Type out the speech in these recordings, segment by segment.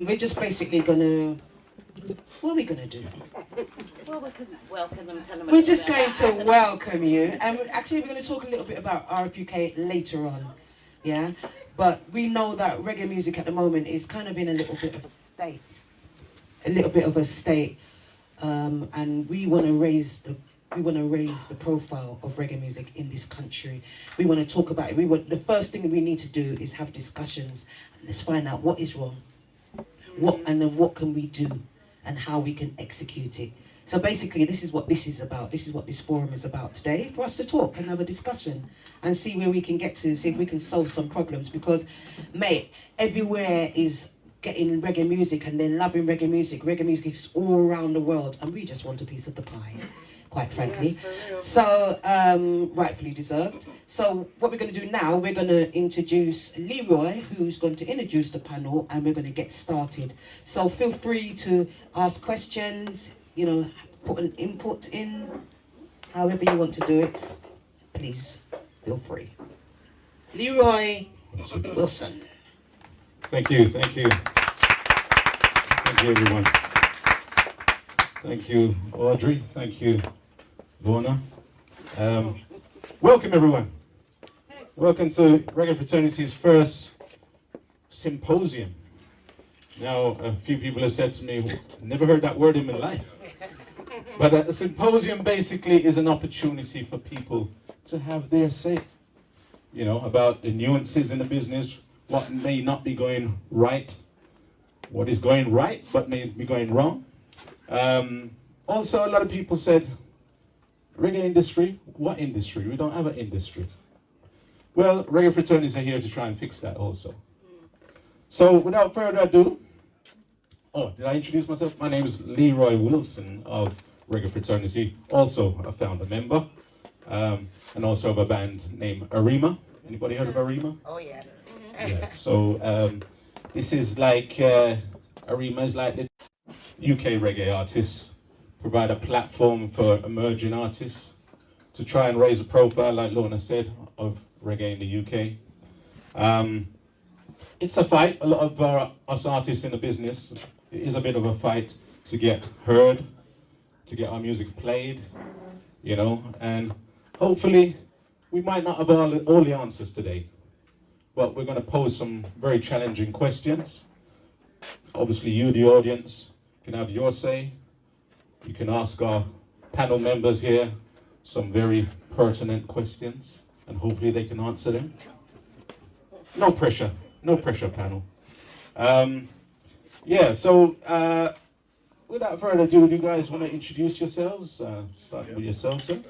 We're just basically gonna, what are we gonna do? Well, we could welcome them, tell them. We're just going to welcome you, and actually we're going to talk a little bit about RFUK later on, yeah? But we know that reggae music at the moment is kind of in a little bit of a state, and we want to raise the profile of reggae music in this country. We want to talk about it. The first thing we need to do is have discussions. Let's find out what is wrong. And then what can we do and how we can execute it. So basically this is what this is about. This is what this forum is about today, for us to talk and have a discussion and see where we can get to, see if we can solve some problems. Because, mate, everywhere is getting reggae music and they're loving reggae music. Reggae music is all around the world and we just want a piece of the pie, quite frankly. Yes, so, rightfully deserved. So what we're going to do now, we're going to introduce Leroy, who's going to introduce the panel, and we're going to get started. So feel free to ask questions, you know, put an input in, however you want to do it. Please, feel free. Leroy Wilson. Thank you, thank you. Thank you, everyone. Thank you, Audrey. Thank you, Lorna. Welcome, everyone. Welcome to Reggae Fraternity's first symposium. Now, a few people have said to me, never heard that word in my life. But a symposium basically is an opportunity for people to have their say, you know, about the nuances in the business, what may not be going right, what is going right, but may be going wrong. Also, a lot of people said, reggae industry, what industry? We don't have an industry. Well, reggae fraternities are here to try and fix that also. So without further ado, oh, did I introduce myself? My name is Leroy Wilson of Reggae Fraternity, also a founder member, and also of a band named Arima. Anybody heard of Arima? Oh, yes. Yeah, so this is like, Arima is like the UK reggae artists, provide a platform for emerging artists to try and raise a profile, like Lorna said, of reggae in the UK. It's a fight. A lot of us artists in the business, it is a bit of a fight to get heard, to get our music played, you know, and hopefully we might not have all the answers today, but we're going to pose some very challenging questions. Obviously you, the audience, can have your say. You can ask our panel members here some very pertinent questions, and hopefully they can answer them. No pressure panel. Yeah, so without further ado, do you guys want to introduce yourselves? Starting with yourself, sir.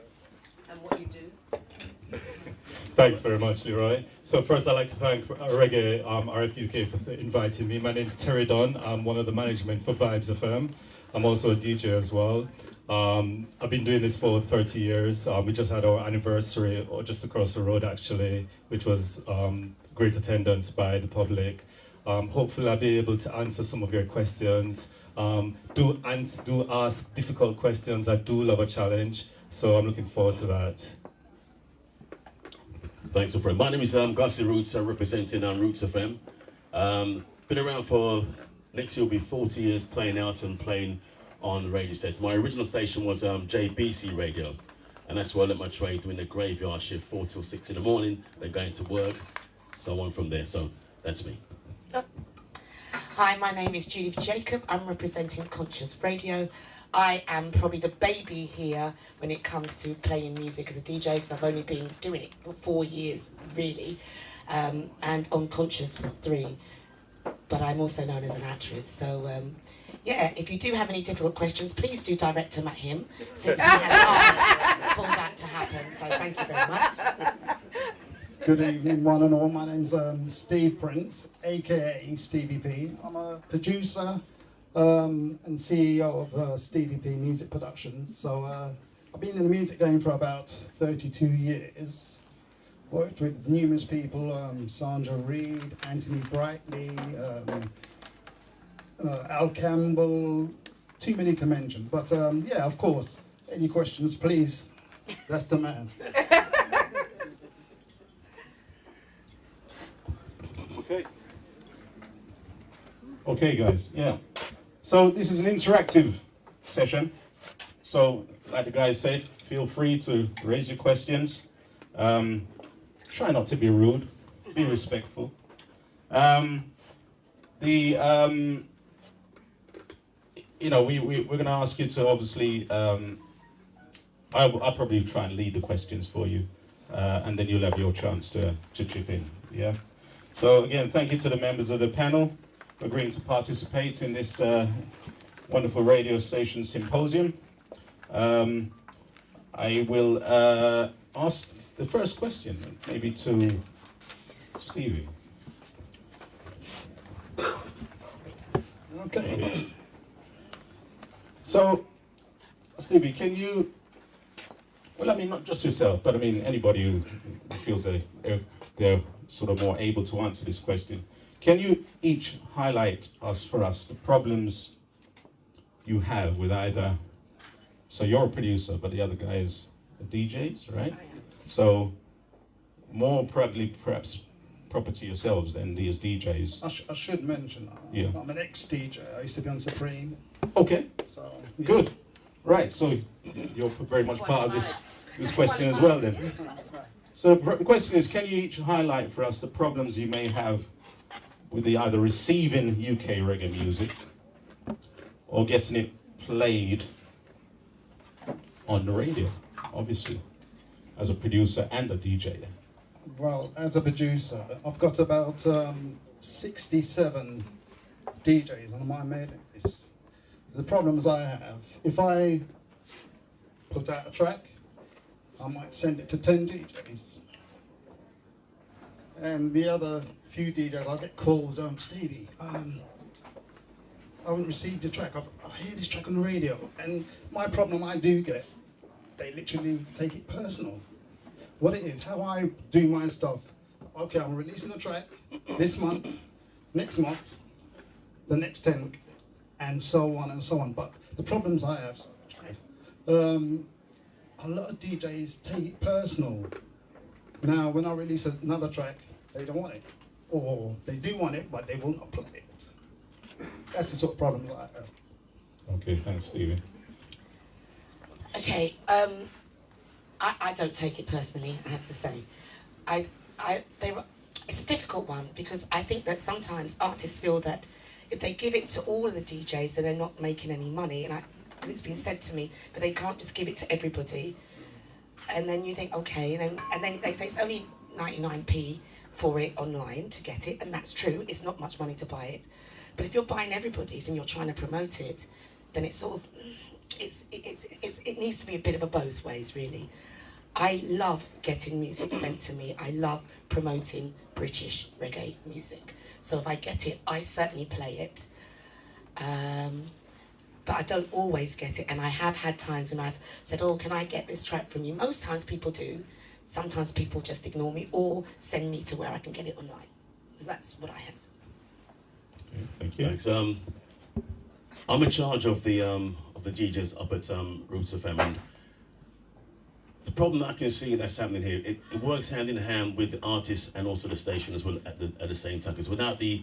And what you do. Thanks very much, Leroy. So first I'd like to thank Reggae RFUK for inviting me. My name's Terry Dunn. I'm one of the management for Vibes FM. I'm also a DJ as well. I've been doing this for 30 years. We just had our anniversary, or just across the road actually, which was great attendance by the public. Hopefully I'll be able to answer some of your questions. Do ask difficult questions. I do love a challenge, so I'm looking forward to that. Thanks, my friend. My name is Gussy Roots. I'm representing Roots FM. Been around for, next year will be 40 years playing out and playing on the radio station. My original station was JBC Radio, and that's where I let my trade doing the graveyard shift, 4 till 6 in the morning, then going to work, so on from there. So that's me. Hi, my name is Judith Jacob. I'm representing Conscious Radio. I am probably the baby here when it comes to playing music as a DJ, because I've only been doing it for 4 years, really, and on Conscious for 3. But I'm also known as an actress, so yeah, if you do have any difficult questions, please do direct them at him, since he has asked for that to happen, so thank you very much. Good evening, one and all. My name's Steve Prince, aka Stevie P. I'm a producer and CEO of Stevie P Music Productions. So I've been in the music game for about 32 years. Worked with numerous people, Sandra Reed, Anthony Brightly, Al Campbell, too many to mention. But yeah, of course, any questions, please, that's the man. Okay. Okay, guys, yeah. So this is an interactive session. So, like the guys said, feel free to raise your questions. Try not to be rude, be respectful. You know, we're going to ask you to obviously, I'll probably try and lead the questions for you, and then you'll have your chance to chip in, yeah? So again, thank you to the members of the panel for agreeing to participate in this wonderful radio station symposium. I will ask the first question, maybe to Stevie. Okay. So, Stevie, can you, well, I mean, not just yourself, but I mean, anybody who feels that they're sort of more able to answer this question, can you each highlight for us the problems you have with either, so you're a producer, but the other guy is a DJs, right? So, more probably, perhaps, proper to yourselves than these DJs. I should mention, Yeah. I'm an ex-DJ. I used to be on Supreme. Okay, So yeah. good. Right, so you're very much part of this question as well then. So the question is, can you each highlight for us the problems you may have with either receiving UK reggae music or getting it played on the radio, obviously, as a producer and a DJ? Well, as a producer, I've got about 67 DJs on my mailing list. The problems I have, if I put out a track, I might send it to 10 DJs. And the other few DJs, I'll get calls, Stevie, I haven't received the track. I hear this track on the radio. And my problem I do get, they literally take it personal. What it is, how I do my stuff. Okay, I'm releasing a track this month, next month, the next 10, and so on and so on. But the problems I have, a lot of DJs take it personal. Now, when I release another track, they don't want it. Or they do want it, but they will not play it. That's the sort of problems I have. Okay, thanks, Stevie. Okay, I don't take it personally, I have to say. It's a difficult one because I think that sometimes artists feel that if they give it to all of the DJs, then they're not making any money. And it's been said to me, but they can't just give it to everybody. And then you think, okay, and then they say it's only 99p for it online to get it, and that's true. It's not much money to buy it. But if you're buying everybody's and you're trying to promote it, then it's sort of, it needs to be a bit of a both ways, really. I love getting music sent to me. I love promoting British reggae music. So if I get it, I certainly play it. But I don't always get it. And I have had times when I've said, oh, can I get this track from you? Most times people do. Sometimes people just ignore me or send me to where I can get it online. So that's what I have. Okay, thank you. Thanks. I'm in charge of the DJs up at Roots FM, and the problem that I can see that's happening here, it works hand in hand with the artists and also the station as well at the same time. Because without the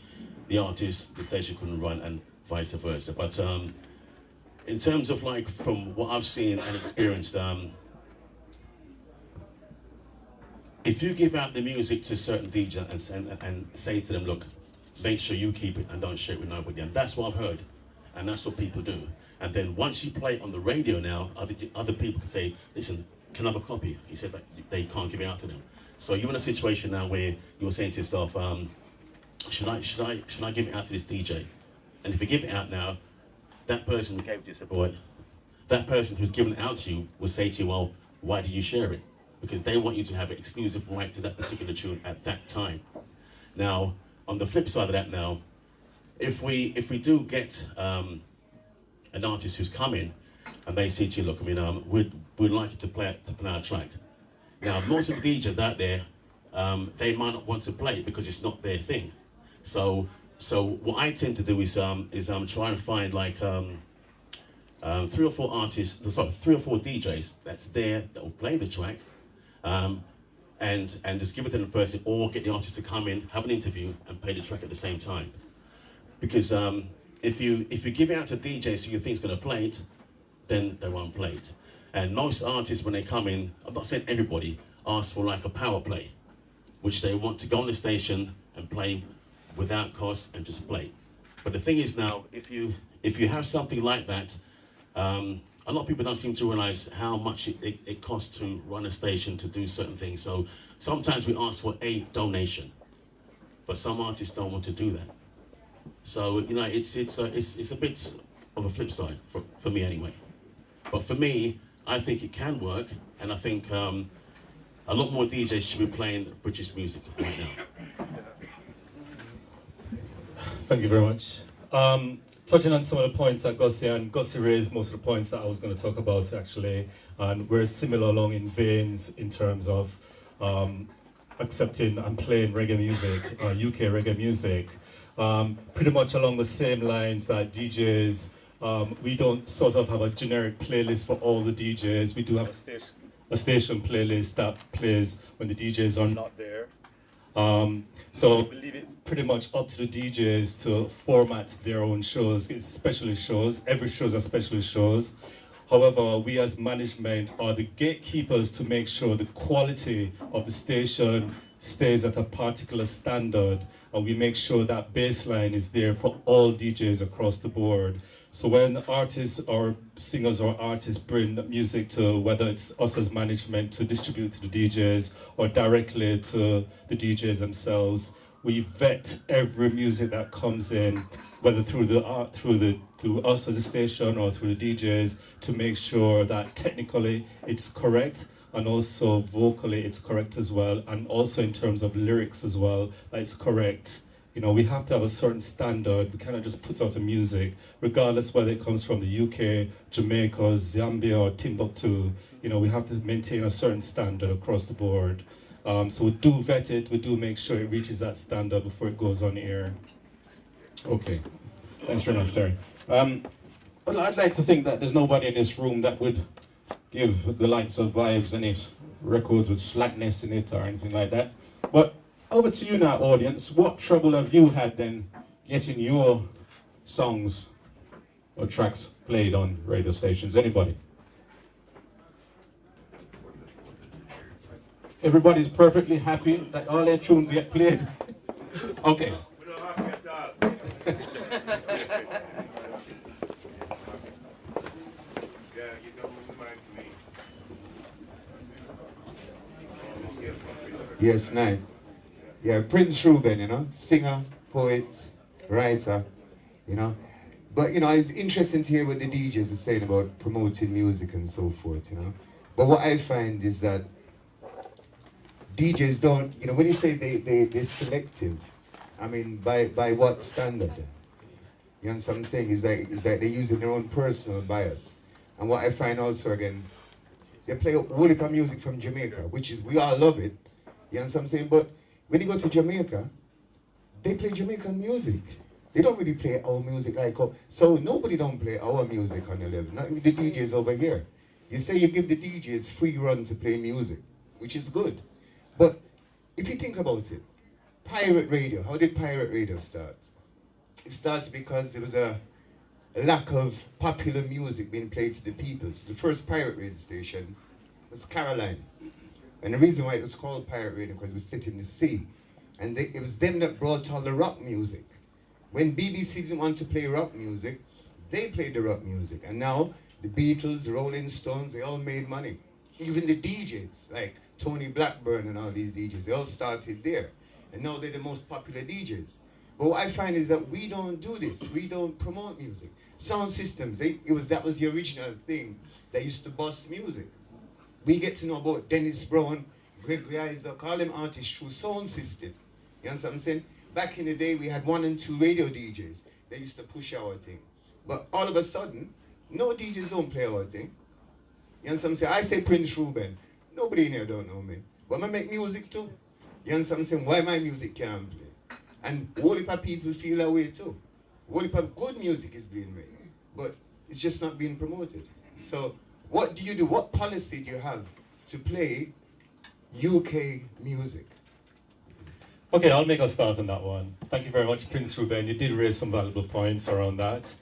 artist, the station couldn't run, and vice versa. But in terms of like from what I've seen and experienced, if you give out the music to certain DJs and say to them, look, make sure you keep it and don't share it with nobody, and that's what I've heard, and that's what people do. And then once you play it on the radio now, other people can say, listen, can I have a copy? He said that they can't give it out to them. So you're in a situation now where you're saying to yourself, should I give it out to this DJ? And if you give it out now, that person who gave it to you said, boy, that person who's given it out to you will say to you, well, why did you share it? Because they want you to have an exclusive right to that particular tune at that time. Now, on the flip side of that now, if we do get an artist who's come in and they say to you, look, I mean, we'd like you to play our track. Now, most of the DJs out there, they might not want to play it because it's not their thing. So what I tend to do is try and find like 3 or 4 artists, sorry, 3 or 4 DJs that's there that will play the track, and just give it to the person, or get the artist to come in, have an interview, and play the track at the same time. because if you give it out to DJs who you think is going to play it, then they won't play it. And most artists, when they come in, I'm not saying everybody, ask for like a power play, which they want to go on the station and play without cost and just play. But the thing is now, if you have something like that, a lot of people don't seem to realize how much it costs to run a station, to do certain things. So sometimes we ask for a donation, but some artists don't want to do that. So you know, it's a bit of a flip side for me anyway. But for me, I think it can work, and I think a lot more DJs should be playing British music right now. Thank you very much. Touching on some of the points that Gussy raised, most of the points that I was going to talk about actually, and we're similar along in veins in terms of accepting and playing reggae music, UK reggae music. Pretty much along the same lines that DJs, we don't sort of have a generic playlist for all the DJs. We do have a station playlist that plays when the DJs are not there. So we leave it pretty much up to the DJs to format their own shows. It's specialist shows. Every show is a specialist shows. However, we as management are the gatekeepers to make sure the quality of the station stays at a particular standard, and we make sure that baseline is there for all DJs across the board. So when artists or singers or artists bring music to, whether it's us as management to distribute to the DJs or directly to the DJs themselves, we vet every music that comes in, whether through us as a station or through the DJs, to make sure that technically it's correct, and also vocally it's correct as well, and also in terms of lyrics as well, that it's correct. You know, we have to have a certain standard. We cannot just put out a music, regardless whether it comes from the UK, Jamaica, Zambia, or Timbuktu. You know, we have to maintain a certain standard across the board. So we do vet it, we do make sure it reaches that standard before it goes on air. Okay, thanks very much, Terry. Well, I'd like to think that there's nobody in this room that would give the likes of Vibes any records with slackness in it or anything like that. But over to you now, audience. What trouble have you had then getting your songs or tracks played on radio stations? Anybody? Everybody's perfectly happy that all their tunes get played? Okay. Yes, nice. Yeah, Prince Ruben, you know, singer, poet, writer, you know. But, you know, it's interesting to hear what the DJs are saying about promoting music and so forth, you know. But what I find is that DJs don't, you know, when you say they're selective, I mean, by what standard? You understand what I'm saying? Is that they're using their own personal bias. And what I find also, again, they play a whole heap of music from Jamaica, which is, we all love it. You understand what I'm saying? But when you go to Jamaica, they play Jamaican music. They don't really play our music like us. So nobody don't play our music on the level, not the DJs over here. You say you give the DJs free run to play music, which is good. But if you think about it, pirate radio, how did pirate radio start? It starts because there was a lack of popular music being played to the people. So the first pirate radio station was Caroline. And the reason why it was called pirate radio, because it was set in the sea. And it was them that brought all the rock music. When BBC didn't want to play rock music, they played the rock music. And now the Beatles, the Rolling Stones, they all made money. Even the DJs, like Tony Blackburn and all these DJs, they all started there. And now they're the most popular DJs. But what I find is that we don't do this. We don't promote music. Sound systems, that was the original thing that used to bust music. We get to know about Dennis Brown, Gregory Isaac, all them artists through sound system. You understand what I'm saying? Back in the day, we had 1 and 2 radio DJs. They used to push our thing. But all of a sudden, no DJs don't play our thing. You understand what I'm saying? I say Prince Ruben. Nobody in here don't know me. But I make music too. You understand what I'm saying? Why my music can't play? And a whole heap of people feel that way too. A whole heap of good music is being made. But it's just not being promoted. So what do you do? What policy do you have to play UK music? Okay, I'll make a start on that one. Thank you very much, Prince Ruben. You did raise some valuable points around that.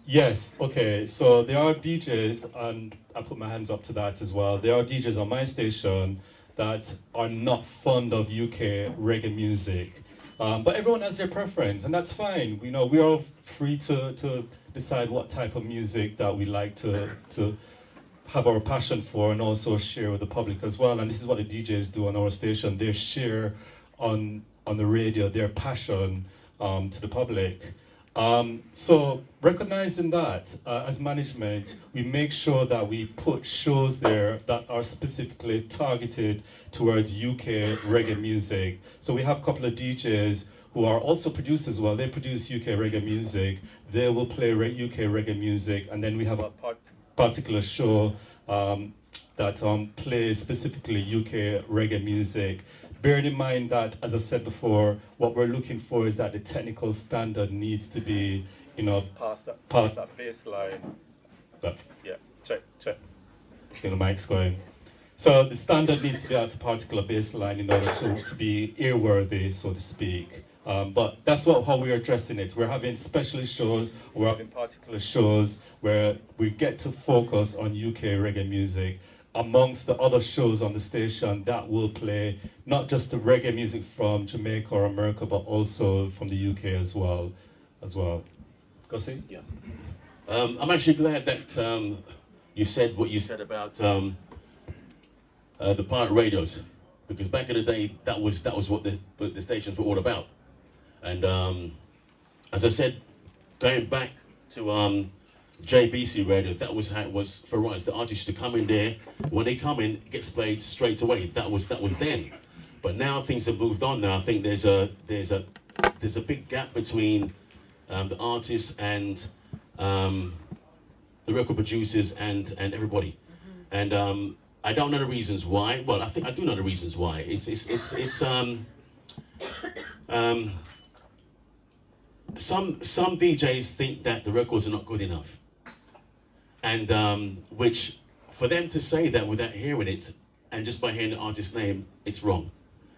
Yes, okay, so there are DJs, and I put my hands up to that as well. There are DJs on my station that are not fond of UK reggae music. But everyone has their preference, and that's fine. You know, we're all free to decide what type of music that we like to have our passion for and also share with the public as well. And this is what the DJs do on our station. They share on the radio their passion to the public. So recognizing that as management, we make sure that we put shows there that are specifically targeted towards UK reggae music. So we have a couple of DJs who are also producers as well. They produce UK reggae music. They will play UK reggae music, and then we have a particular show that plays specifically UK reggae music. Bearing in mind that, as I said before, what we're looking for is that the technical standard needs to be, you know, past that baseline. But yeah, check. The mic's going. So the standard needs to be at a particular baseline in order to be airworthy, so to speak. But that's how we're addressing it. We're having specialist shows, we're having particular shows where we get to focus on UK reggae music amongst the other shows on the station that will play not just the reggae music from Jamaica or America, but also from the UK as well. Gussy? Yeah. I'm actually glad that you said what you said about the pirate radios, because back in the day, that was what the stations were all about. And as I said, going back to JBC radio, that was how it was for us. The artists used to come in there. When they come in, it gets played straight away. That was then. But now things have moved on. Now I think there's a big gap between the artists and the record producers and everybody. And I don't know the reasons why. Well, I think I do know the reasons why. Some DJs think that the records are not good enough, and which for them to say that without hearing it and just by hearing the artist's name, it's wrong,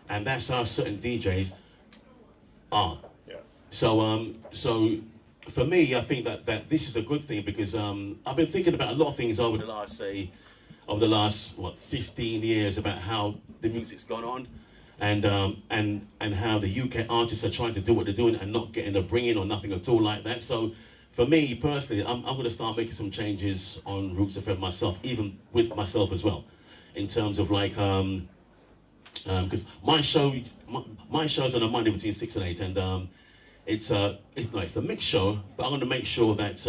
and that's how certain DJs are. Yeah. So for me, I think that this is a good thing, because I've been thinking about a lot of things over the last 15 years about how the music's gone on. And how the UK artists are trying to do what they're doing and not getting a bring-in or nothing at all like that. So for me personally, I'm going to start making some changes on Roots FM myself, even with myself as well, in terms of like, because my show's on a Monday between 6 and 8, and it's a mixed show, but I'm going to make sure that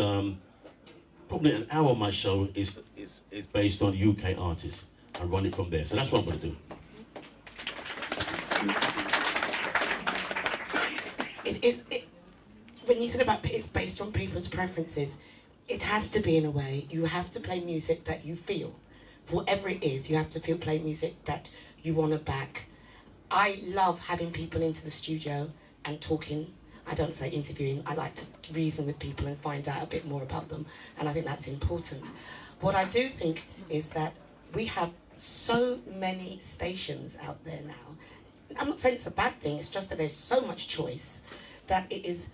probably an hour of my show is based on UK artists and run it from there. So that's what I'm going to do. When you said about it's based on people's preferences, it has to be in a way. You have to play music that you feel. Whatever it is, you have to play music that you want to back. I love having people into the studio and talking. I don't say interviewing. I like to reason with people and find out a bit more about them, and I think that's important. What I do think is that we have so many stations out there now. I'm not saying it's a bad thing, it's just that there's so much choice that it is.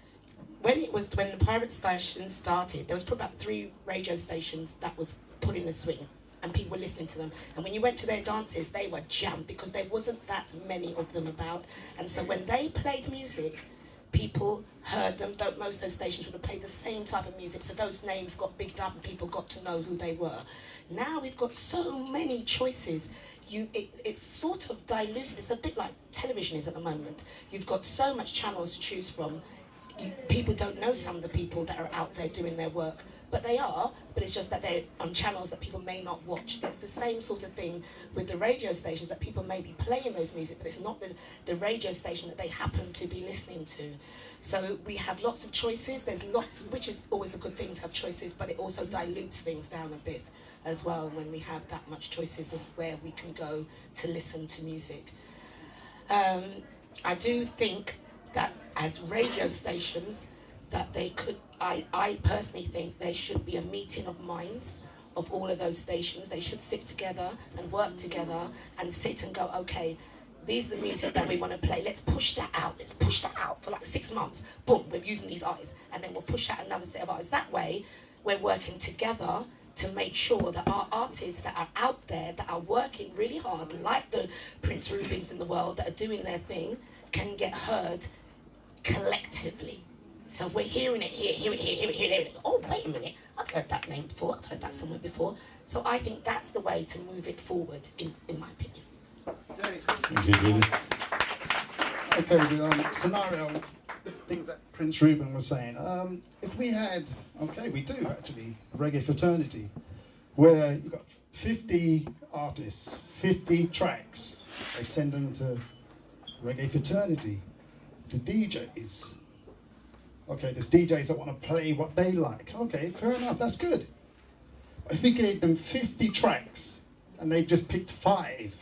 When the pirate station started, there was probably about 3 radio stations that was put in the swing, and people were listening to them. And when you went to their dances, they were jammed because there wasn't that many of them about. And so when they played music, people heard them. Most of those stations would have played the same type of music, so those names got bigged up and people got to know who they were. Now we've got so many choices. It's sort of diluted. It's a bit like television is at the moment. You've got so much channels to choose from. People don't know some of the people that are out there doing their work, but they are, but it's just that they're on channels that people may not watch. It's the same sort of thing with the radio stations, that people may be playing those music, but it's not the radio station that they happen to be listening to. So we have lots of choices. There's lots, which is always a good thing to have choices, but it also dilutes things down a bit as well when we have that much choices of where we can go to listen to music. I do think that as radio stations, that they could, I personally think there should be a meeting of minds of all of those stations. They should sit together and work together and sit and go, okay, these are the music that we want to play. Let's push that out. Let's push that out for like 6 months. Boom, we're using these artists. And then we'll push out another set of artists. That way, we're working together to make sure that our artists that are out there, that are working really hard, like the Prince Rubins in the world, that are doing their thing, can get heard collectively. So if we're hearing it here, hear it. Oh, wait a minute. I've heard that name before. I've heard that somewhere before. So I think that's the way to move it forward, in my opinion. Thank you, Judith. Okay, the scenario, things that Prince Ruben was saying. If we had, okay, we do actually, a Reggae Fraternity, where you've got 50 artists, 50 tracks, they send them to Reggae Fraternity, to DJs. Okay, there's DJs that want to play what they like. Okay, fair enough, that's good. But if we gave them 50 tracks, and they just picked 5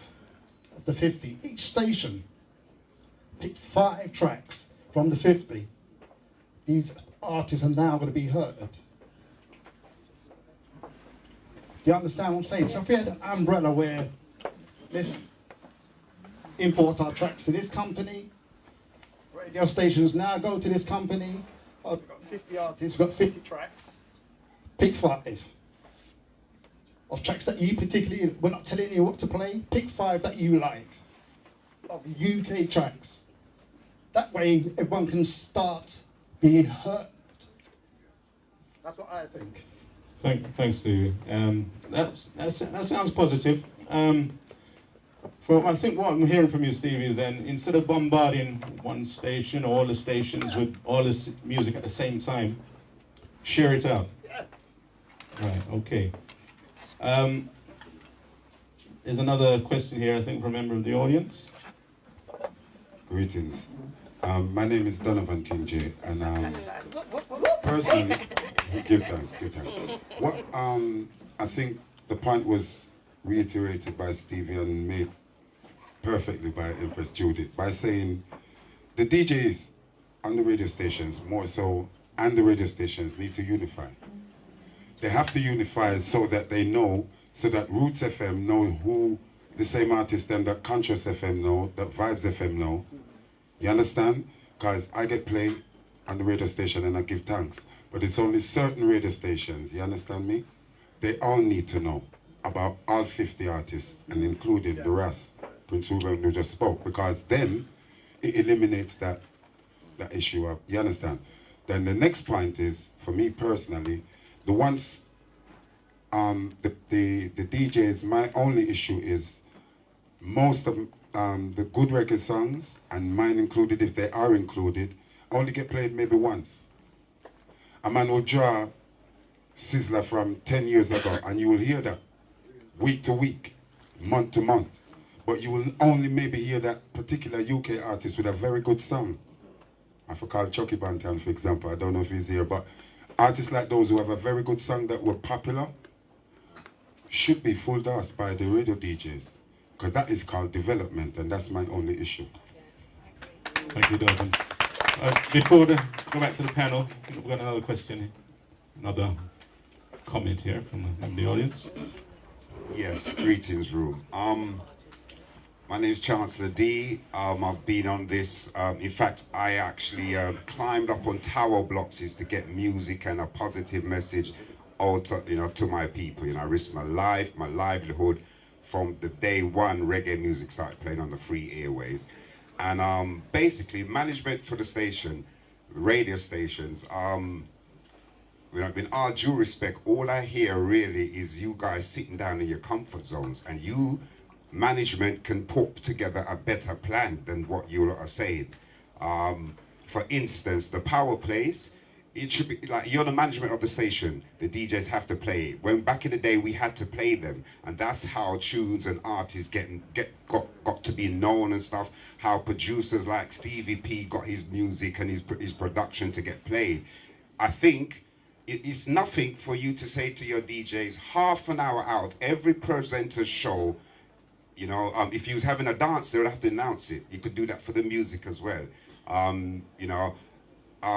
of the 50, each station picked 5 tracks from the 50, these artists are now going to be heard. Do you understand what I'm saying? So if we had an umbrella where let's import our tracks to this company, radio stations now go to this company, oh, we've got 50 artists, we've got 50 tracks, pick 5 of tracks that you particularly, we're not telling you what to play, pick 5 that you like, of UK tracks. That way everyone can start being heard. That's what I think. Thanks, Stevie. That sounds positive. I think what I'm hearing from you, Stevie, is then instead of bombarding one station or all the stations with all this music at the same time, share it out. Yeah. Right, okay. There's another question here, I think, from a member of the audience. Greetings. My name is Donovan King J, and personally, give thanks. What I think the point was reiterated by Stevie and made perfectly by Empress Judith by saying the DJs on the radio stations more so, and the radio stations need to unify. They have to unify so that they know, so that Roots FM know who the same artists them that Conscious FM know, that Vibes FM know. You understand? Because I get played on the radio station and I give thanks. But it's only certain radio stations, you understand me? They all need to know about all 50 artists, and including the rest, Prince Ruben who just spoke, because then it eliminates that issue of, you understand? Then the next point is, for me personally, the ones, the DJs, my only issue is most of the good reggae songs, and mine included if they are included, only get played maybe once. A man will draw Sizzler from 10 years ago and you will hear that week to week, month to month. But you will only maybe hear that particular UK artist with a very good song. I forgot Chucky Bantan, for example, I don't know if he's here, but artists like those who have a very good song that were popular should be full dose by the radio DJs. Because that is called development, and that's my only issue. Thank you, Donovan. Before we go back to the panel, we've got another question, another comment here from the audience. Yes, greetings, room. My name is Chancellor D. I've been on this. In fact, I actually climbed up on tower blocks to get music and a positive message out, to my people. I risked my life, my livelihood, from the day one reggae music started playing on the free airways. And basically, management for the station, radio stations, with all due respect, all I hear really is you guys sitting down in your comfort zones, and you, management, can put together a better plan than what you are saying. For instance, the power plays, it should be like you're the management of the station, the DJs have to play it. When back in the day we had to play them, and that's how tunes and artists got to be known and stuff, how producers like Stevie P got his music and his production to get played. I think it's nothing for you to say to your DJs half an hour out, every presenter's show, if you was having a dance, they would have to announce it. You could do that for the music as well.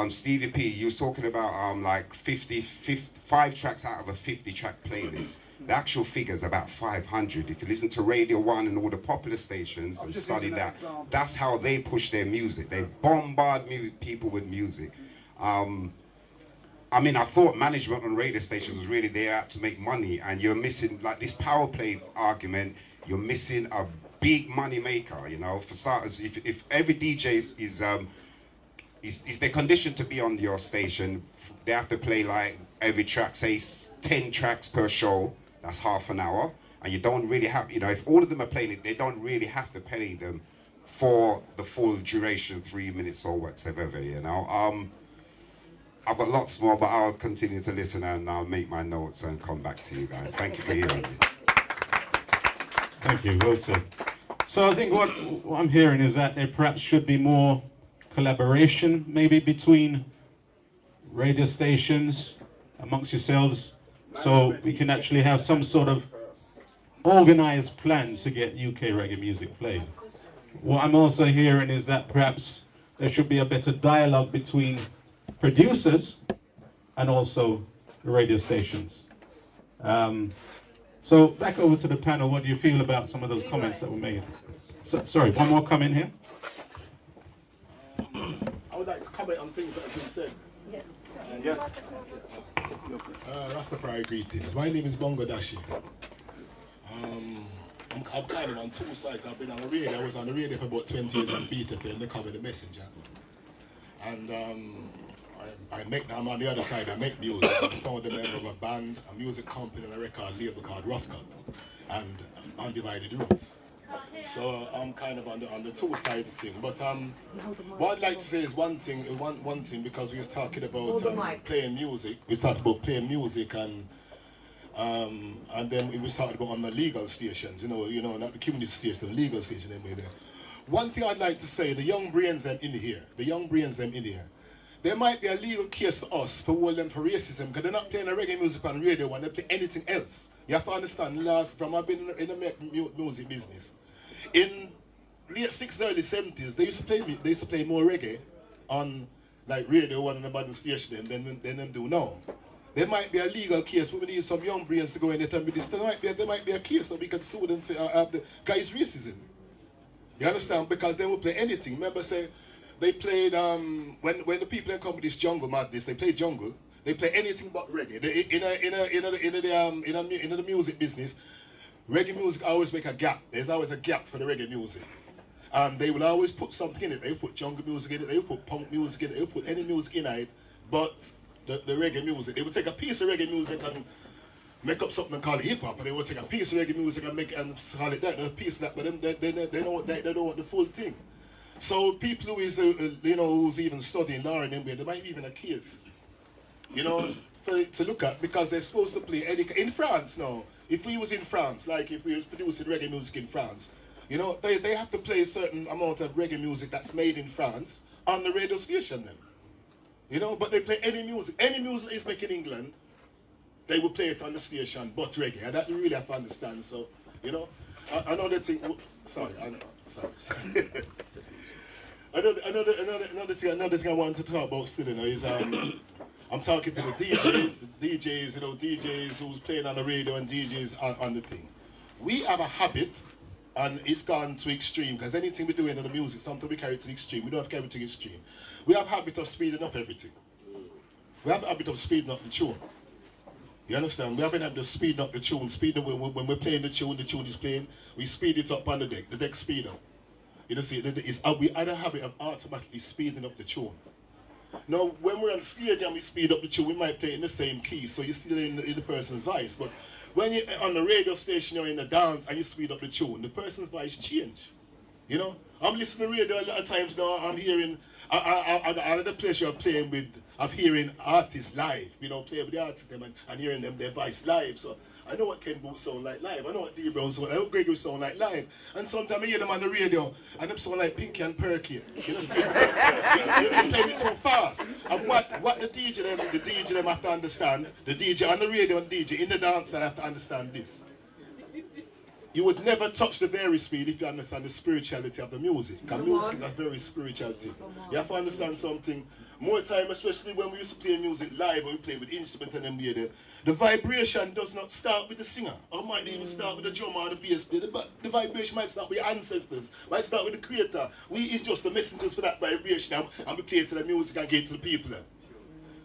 Stevie P, you was talking about like 5 tracks out of a 50-track playlist. The actual figure is about 500. If you listen to Radio 1 and all the popular stations and study that, that's how they push their music. They bombard people with music. I mean, I thought management on radio stations was really there to make money, and you're missing, like this power play argument, you're missing a big money maker, you know. For starters, if every DJ is they're conditioned to be on your station, they have to play like every track, say 10 tracks per show, that's half an hour, and you don't really have, you know, if all of them are playing it, they don't really have to pay them for the full duration, 3 minutes or whatever, you know. I've got lots more, but I'll continue to listen and I'll make my notes and come back to you guys. Thank you for hearing me. Thank you, well said. So I think what I'm hearing is that there perhaps should be more collaboration, maybe between radio stations, amongst yourselves, so we can actually have some sort of organized plans to get UK reggae music played. What I'm also hearing is that perhaps there should be a better dialogue between producers and also the radio stations. So back over to the panel, what do you feel about some of those comments that were made? So, sorry, one more comment here. I would like to comment on things that have been said. Rastafari greetings. My name is Bongo Dashi. I'm kind of on two sides. I've been on the radio. I was on the radio for about 20 years on Beta and they cover the messenger. And I'm on the other side. I make music. I'm a founder member of a band, a music company, and a record label called Rough Cut and Undivided Roots. So I'm kind of on the two sides thing. But what I'd like to say is one thing because we was talking about playing music. We started about playing music and then we was talking about on the legal stations. You know, not the community stations, the legal station. One thing I'd like to say, the young brains them in here, there might be a legal case for us for hold them for racism because they're not playing a reggae music on radio when they play anything else. You have to understand, I've been in the music business. In late 60s, early 70s, they used to play more reggae on like Radio 1 and the modern station than them do now. There might be a legal case. We need some young brains to go in there and be this. There might be a case that we can sue them for the guy's racism. You understand? Because they will play anything. Remember, say they played when the people come with this jungle madness, they play jungle. They play anything but reggae. In the music business, reggae music always make a gap. There's always a gap for the reggae music. And they will always put something in it. They will put jungle music in it, they will put punk music in it, they will put any music in it, but the reggae music. They will take a piece of reggae music and make up something and call it hip-hop, and they will take a piece of reggae music and make it and call it that. A piece of that, but they don't want the full thing. So people who is who's even studying law and MBA, there might be even a case, to look at, because they're supposed to play in France now. If we was in France, like if we was producing reggae music in France, they have to play a certain amount of reggae music that's made in France on the radio station then. But they play any music is made in England, they will play it on the station, but reggae. And that you really have to understand. So, another thing. Sorry. Another thing I wanted to talk about still, is I'm talking to the DJs who's playing on the radio and DJs on the thing. We have a habit, and it's gone to extreme, because anything we do in the music, something we carry to the extreme. We don't have to carry it to the extreme. We have a habit of speeding up everything. We have a habit of speeding up the tune. You understand? We have a habit of speeding up the tune. When we're playing the tune is playing, we speed it up on the deck speed up. We had a habit of automatically speeding up the tune. Now, when we're on stage and we speed up the tune, we might play in the same key, so you're still in the person's voice. But when you're on the radio station or in the dance and you speed up the tune, the person's voice change. I'm listening to radio a lot of times now. I'm hearing, I had the pleasure of hearing artists live. Play with the artists and hearing them their voice live. So I know what Ken Booth sound like live. I know what D Brown sound like. I know what Gregory sound like live. And sometimes I hear them on the radio and them sound like Pinky and Perky. They play it too fast. And what the DJ them have to understand, the DJ on the radio and DJ in the dance, I have to understand this. You would never touch the very speed if you understand the spirituality of the music. Because music is a very spiritual thing. You have to understand something. more time, especially when we used to play music live, when we play with instruments and them there, the vibration does not start with the singer, or might even start with the drummer or the bass player. The vibration might start with your ancestors, might start with the creator. We is just the messengers for that vibration, and we play to the music and get to the people.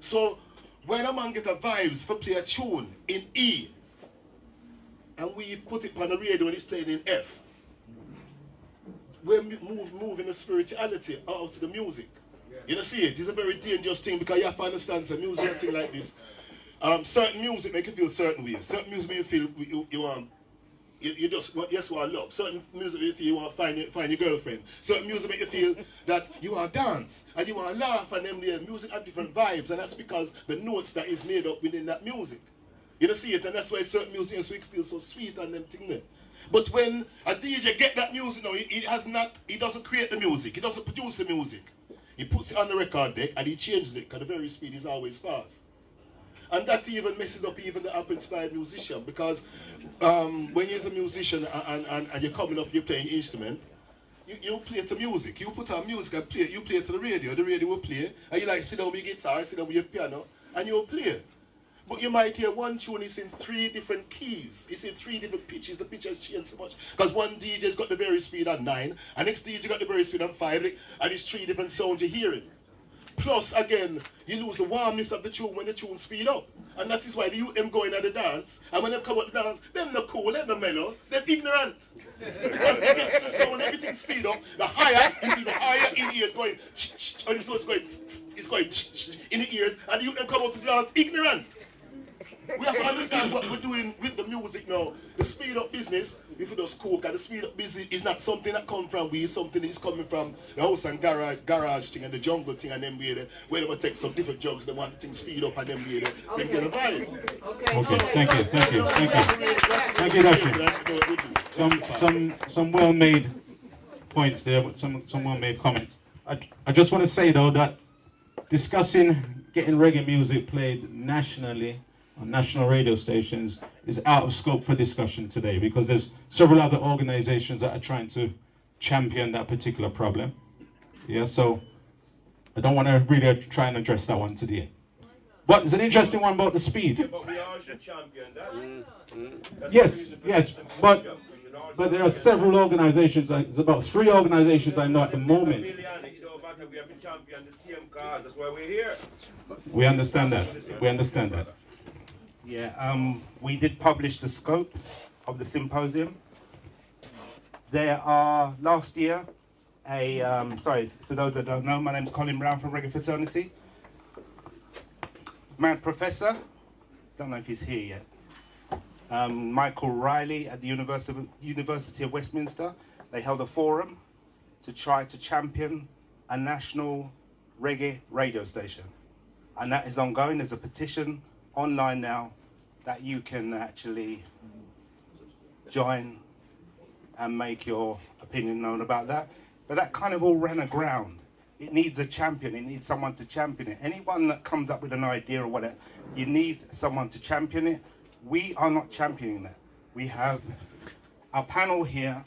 So when a man get a vibes for play a tune in E, and we put it on the radio and it's playing in F, we're moving the spirituality out to the music. You know, see it? It's a very dangerous thing because you have to understand some music and thing like this. Certain music make you feel certain ways. Certain music make you feel you just want love. Certain music make you feel you want to find your girlfriend. Certain music make you feel that you want to dance and you want to laugh, and them the music have different vibes, and that's because the notes that is made up within that music. You know, see it, and that's why certain music feel so sweet and them thing there. But when a DJ get that music now, he doesn't create the music, he doesn't produce the music. He puts it on the record deck and he changes it because the very speed is always fast. And that even messes up even the up-inspired musician, because when you're a musician and you're coming up, you're playing instrument, you play to music. You put on music and play, you play to the radio will play, and you like sit down with your guitar, sit down with your piano, and you'll play. But you might hear one tune is in 3 different keys. It's in 3 different pitches. The pitch has changed so much. Because one DJ's got the very speed at 9, and next DJ got the very speed at 5, and it's 3 different sounds you're hearing. Plus, again, you lose the warmness of the tune when the tune speed up. And that is why the youth them going at the dance, and when they come up the dance, them not cool, them not mellow, they're ignorant. Because they get to the sound, everything speed up, the higher, you see the higher in the ears going, and it's going in the ears, and the youth them come up to the dance ignorant. We have to understand what we're doing with the music now. The speed up business, if it does coke, and the speed up business is not something that comes from we, it's something that is coming from the house and garage thing and the jungle thing, and then where they will take some different drugs, they want things speed up, and then where they get a vibe. Okay, thank you, Doctor. Some well-made points there, some well-made comments. I just want to say though that discussing getting reggae music played nationally on national radio stations is out of scope for discussion today, because there's several other organizations that are trying to champion that particular problem. Yeah, so I don't want to really try and address that one today. But it's an interesting one about the speed. Yeah, but we all should champion that. Yes, but there are several organizations, there's about 3 organizations I know at the moment. We have to champion the same cause, that's why we're here. We understand that. Yeah, we did publish the scope of the symposium. There are, last year, sorry, for those that don't know, my name's Colin Brown from Reggae Fraternity. Mad Professor, don't know if he's here yet. Michael Riley at the University of Westminster, they held a forum to try to champion a national reggae radio station. And that is ongoing. There's a petition online now that you can actually join and make your opinion known about that. But that kind of all ran aground. It needs a champion, it needs someone to champion it. Anyone that comes up with an idea or whatever, you need someone to champion it. We are not championing that. We have our panel here,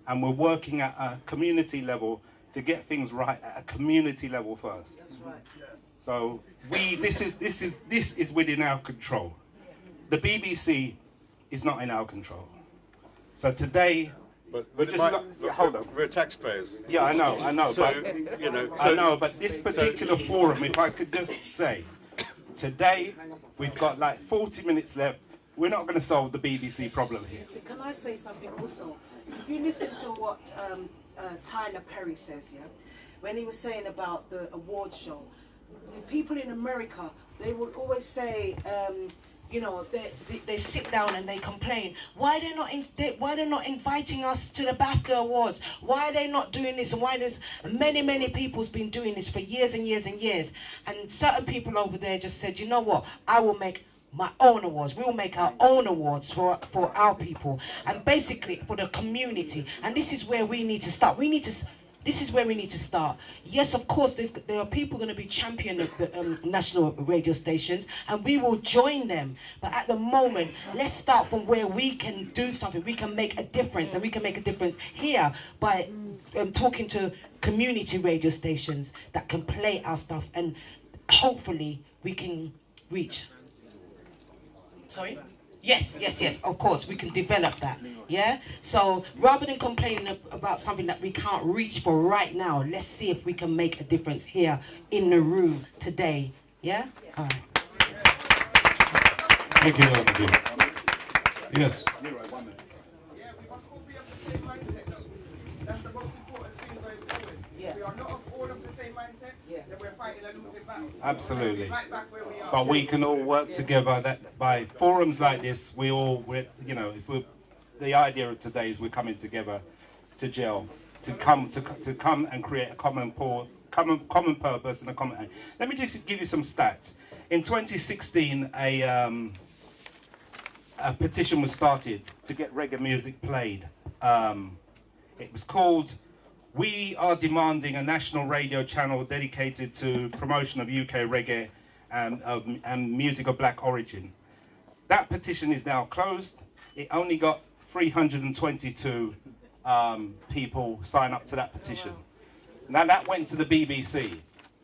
and we're working at a community level to get things right at a community level first. That's right. So this is within our control. The BBC is not in our control. So today, hold on. We're taxpayers. Yeah, I know. So, but, you know, I know, but this particular forum, if I could just say, today we've got like 40 minutes left. We're not going to solve the BBC problem here. Can I say something also? If you listen to what Tyler Perry says, yeah, when he was saying about the award show, the people in America, they would always say, you know, they sit down and they complain. Why they're not inviting us to the BAFTA Awards? Why are they not doing this? And why there's many people's been doing this for years and years and years. And certain people over there just said, you know what? I will make my own awards. We will make our own awards for our people, and basically for the community. And this is where we need to start. We need to This is where we need to start. Yes, of course, there are people going to be championing the national radio stations, and we will join them. But at the moment, let's start from where we can do something. We can make a difference, and we can make a difference here by talking to community radio stations that can play our stuff, and hopefully we can reach. Sorry? Yes, of course, we can develop that, yeah? So, rather than complaining about something that we can't reach for right now, let's see if we can make a difference here in the room today, yeah? All right. Thank you, Yes. Yeah, we must all be of the same mindset, though. That's the most important thing going forward. If we are not all of the same mindset, then we're fighting a losing battle. Absolutely. Right back where we are. But we can all work together. That by forums like this, you know, the idea of today is we're coming together to gel, to come and create a common purpose and a common aim. Let me just give you some stats. In 2016, a petition was started to get reggae music played. It was called "We Are Demanding a National Radio Channel Dedicated to Promotion of UK Reggae and Music of Black Origin." That petition is now closed. It only got 322 people sign up to that petition. Now that went to the BBC.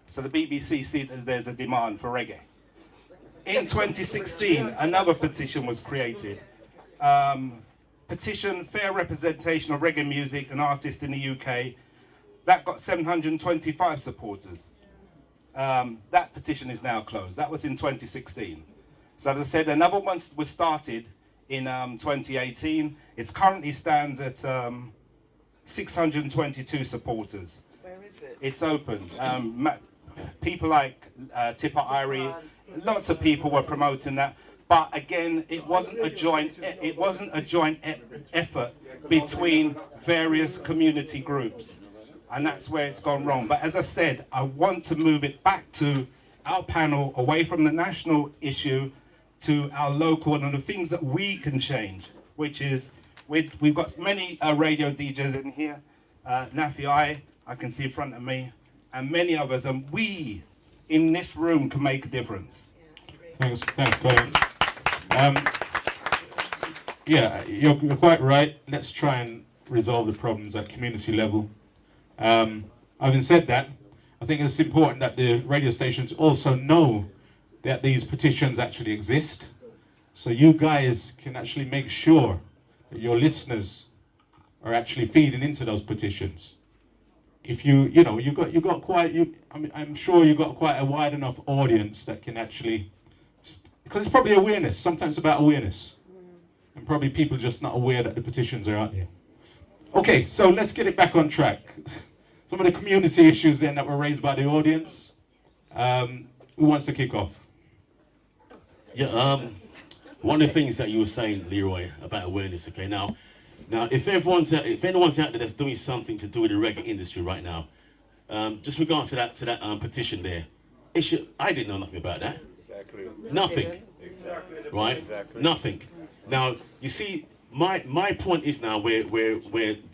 So the BBC see that there's a demand for reggae. In 2016, another petition was created. Petition Fair Representation of Reggae Music and Artists in the UK. That got 725 supporters. That petition is now closed. That was in 2016. So as I said, another one was started in 2018. It currently stands at 622 supporters. Where is it? It's open. People like Tipper Irie, lots of people were promoting that. But again, it wasn't a joint effort between various community groups. And that's where it's gone wrong. But as I said, I want to move it back to our panel, away from the national issue to our local and the things that we can change, which is, we've got many radio DJs in here, Nafi I can see in front of me, and many others, and we in this room can make a difference. Thanks, Colin. Yeah, you're quite right. Let's try and resolve the problems at community level. Having said that, I think it's important that the radio stations also know that these petitions actually exist, so you guys can actually make sure that your listeners are actually feeding into those petitions. If I'm sure you've got quite a wide enough audience that can actually, because it's probably awareness. Sometimes it's about awareness, and probably people just not aware that the petitions are out there. Okay, so let's get it back on track. Some of the community issues then that were raised by the audience. Who wants to kick off? Yeah, one of the things that you were saying, Leroy, about awareness. Okay, now if anyone's out there that's doing something to do with the reggae industry right now, just regards to that petition there, I didn't know nothing about that. Exactly. Nothing. Exactly. Right? Exactly. Nothing. Now you see, my point is now where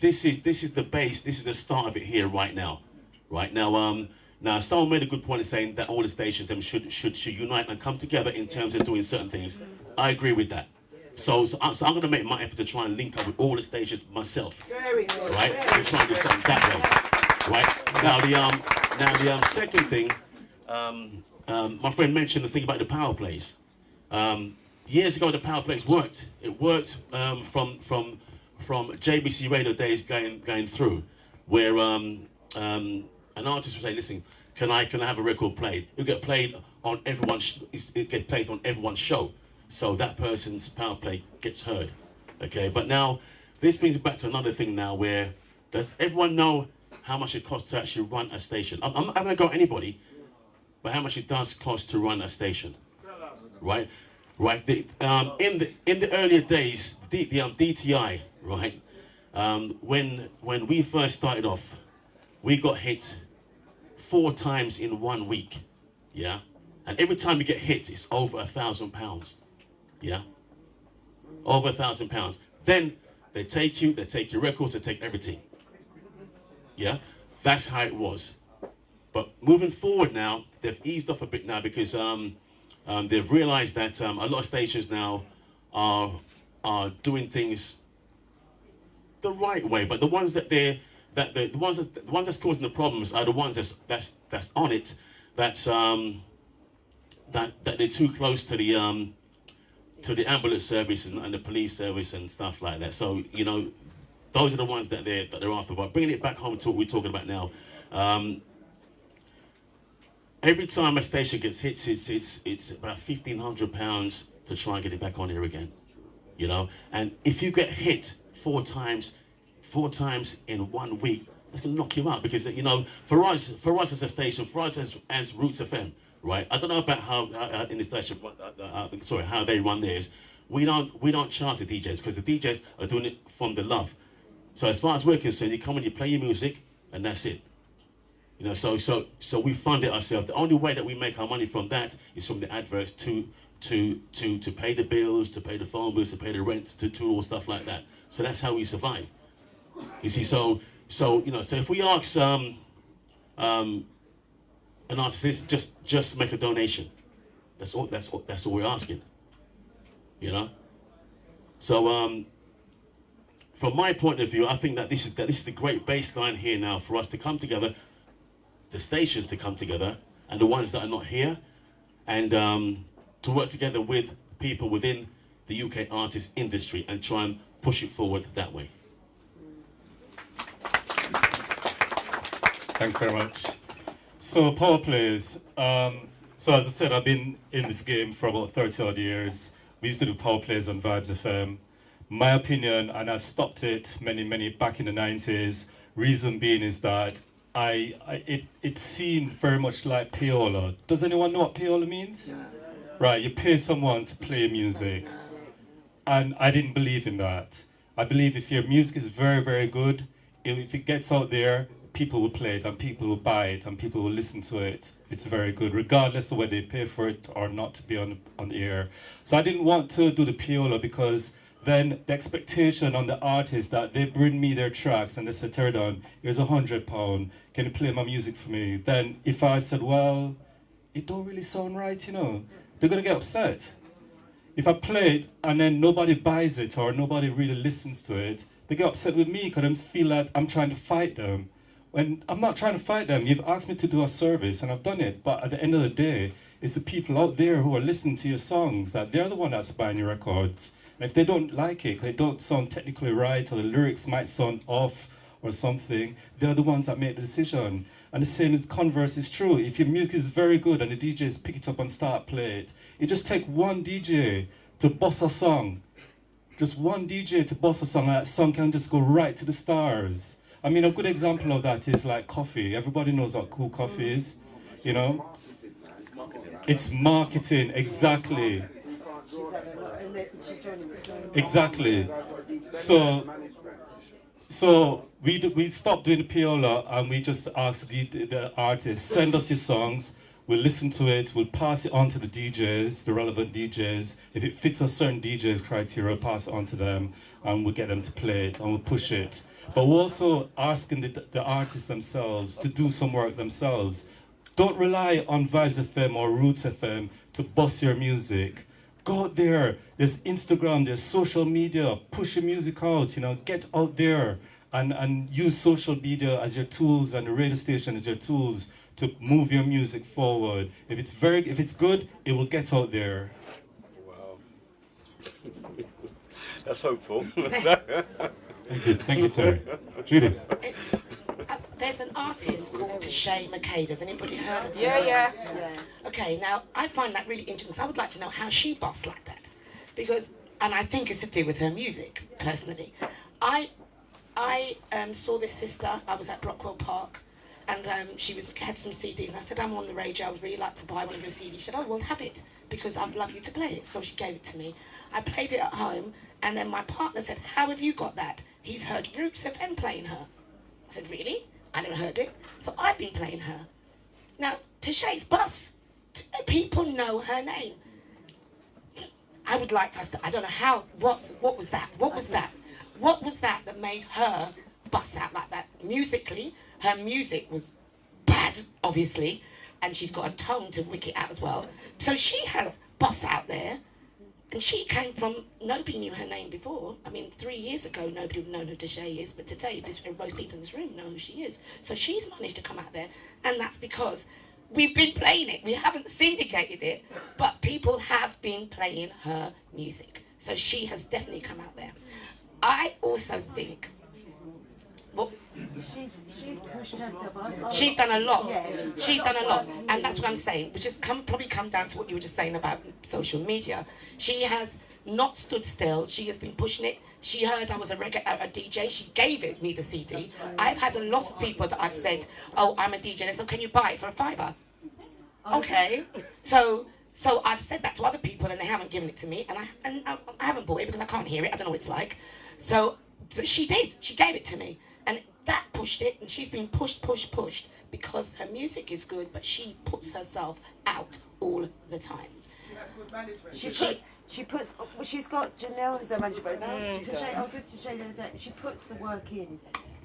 this is the base, this is the start of it here right now. Right now, now someone made a good point in saying that all the stations should unite and come together in terms of doing certain things. I agree with that. So I'm going to make my effort to try and link up with all the stations myself. Very good. Right? To try and do something that way. Right? Now the second thing, my friend mentioned the thing about the power plays. Years ago, the power plays worked. It worked from JBC radio days going through, where an artist would say, "Listen, can I have a record played?" It get played on everyone's. It gets played on everyone's show, so that person's power play gets heard. Okay, but now this brings me back to another thing now, where does everyone know how much it costs to actually run a station? I'm not going to go anybody, but how much it does cost to run a station, right? Right. In the earlier days, the DTI, right? When we first started off, we got hit 4 times in 1 week, yeah. And every time you get hit, it's over £1,000, yeah. Over £1,000. Then they take your records, they take everything, yeah. That's how it was. But moving forward now, they've eased off a bit now because they've realised that a lot of stations now are doing things the right way. But the ones that the ones that's causing the problems are the ones that's on it. That they're too close to the ambulance service and the police service and stuff like that. So you know, those are the ones that they're after. But bringing it back home to what we're talking about now. Every time a station gets hit, it's about £1,500 to try and get it back on here again. You know, and if you get hit four times in 1 week, that's gonna knock you out because you know, for us as a station, for us as Roots FM, right? I don't know about how in the station, sorry, how they run theirs. We don't charge the DJs because the DJs are doing it from the love. So as far as we're concerned, you come and you play your music, and that's it. You know, so we fund it ourselves. The only way that we make our money from that is from the adverts to pay the bills, to pay the phone bills, to pay the rent, to all stuff like that. So that's how we survive. You see, so you know, so if we ask an artist, just make a donation. That's all we're asking. You know. So from my point of view, I think that this is the great baseline here now for us to come together, the stations to come together, and the ones that are not here, and to work together with people within the UK artist industry and try and push it forward that way. Thanks very much. So power plays. So as I said, I've been in this game for about 30 odd years. We used to do power plays on Vibes FM. My opinion, and I've stopped it many back in the 90s. Reason being is that it seemed very much like payola. Does anyone know what payola means? Yeah. Right, you pay someone to play music. And I didn't believe in that. I believe if your music is very good, if it gets out there, people will play it and people will buy it and people will listen to it. It's very good, regardless of whether they pay for it or not to be on the air. So I didn't want to do the payola because then the expectation on the artist that they bring me their tracks and they say, Teradon, here's £100, can you play my music for me? Then if I said, well, it don't really sound right, you know, they're gonna get upset. If I play it and then nobody buys it or nobody really listens to it, they get upset with me because they feel like I'm trying to fight them. When I'm not trying to fight them, you've asked me to do a service and I've done it, but at the end of the day, it's the people out there who are listening to your songs that they're the one that's buying your records. And if they don't like it, they don't sound technically right, or the lyrics might sound off or something, they're the ones that make the decision. And the same as converse is true. If your music is very good and the DJs pick it up and start play it, it just take one DJ to bust a song. Just one DJ to bust a song, and that song can just go right to the stars. I mean, a good example of that is like coffee. Everybody knows what cool coffee is, you know? It's marketing, exactly. Exactly. So we stopped doing the payola and we just asked the artists, send us your songs, we'll listen to it, we'll pass it on to the DJs, the relevant DJs. If it fits a certain DJ's criteria, we'll pass it on to them and we'll get them to play it and we'll push it. But we're also asking the artists themselves to do some work themselves. Don't rely on Vibes FM or Roots FM to bust your music. Go out there, there's Instagram, there's social media, push your music out, you know, get out there and use social media as your tools and the radio station as your tools to move your music forward. If it's good, it will get out there. Wow. That's hopeful. Thank you, Terry. Judith. There's an artist called Tashay McKay. Has anybody heard of her? Yeah. Okay, now I find that really interesting. So I would like to know how she busts like that, and I think it's to do with her music. Personally, I saw this sister. I was at Brockwell Park, and she had some CDs. And I said, I'm on the radio. I would really like to buy one of your CDs. She said, oh, well, have it because I'd love you to play it. So she gave it to me. I played it at home, and then my partner said, how have you got that? He's heard Roots FM playing her. I said, really? I never heard it. So I've been playing her. Now, Tashay's bus. People know her name. I would like us to, I don't know how, what was that? What was that that made her bust out like that musically, Her music was bad, obviously, and she's got a tongue to wick it out as well. So she has boss out there, and she came from, nobody knew her name before. I mean, 3 years ago, nobody would have known who Deshay is, but today, most people in this room know who she is. So she's managed to come out there, and that's because we've been playing it. We haven't syndicated it, but people have been playing her music. So she has definitely come out there. I also think, well, she's pushed herself. she's done a lot. Yeah, She's done a lot, and that's what I'm saying. Which has probably come down to what you were just saying about social media. She has not stood still. She has been pushing it. She heard I was a DJ. She gave me the CD. I've had a lot of people that I've said, "Oh, I'm a DJ." They said, "Can you buy it for £5?" Okay, so I've said that to other people, and they haven't given it to me, and I haven't bought it because I can't hear it. I don't know what it's like. So but she did. She gave it to me, and that pushed it. And she's been pushed because her music is good, but she puts herself out all the time. She puts. Well, she's got Janelle as her manager, but now Tashay. I was with Tashay the other day. She puts the work in.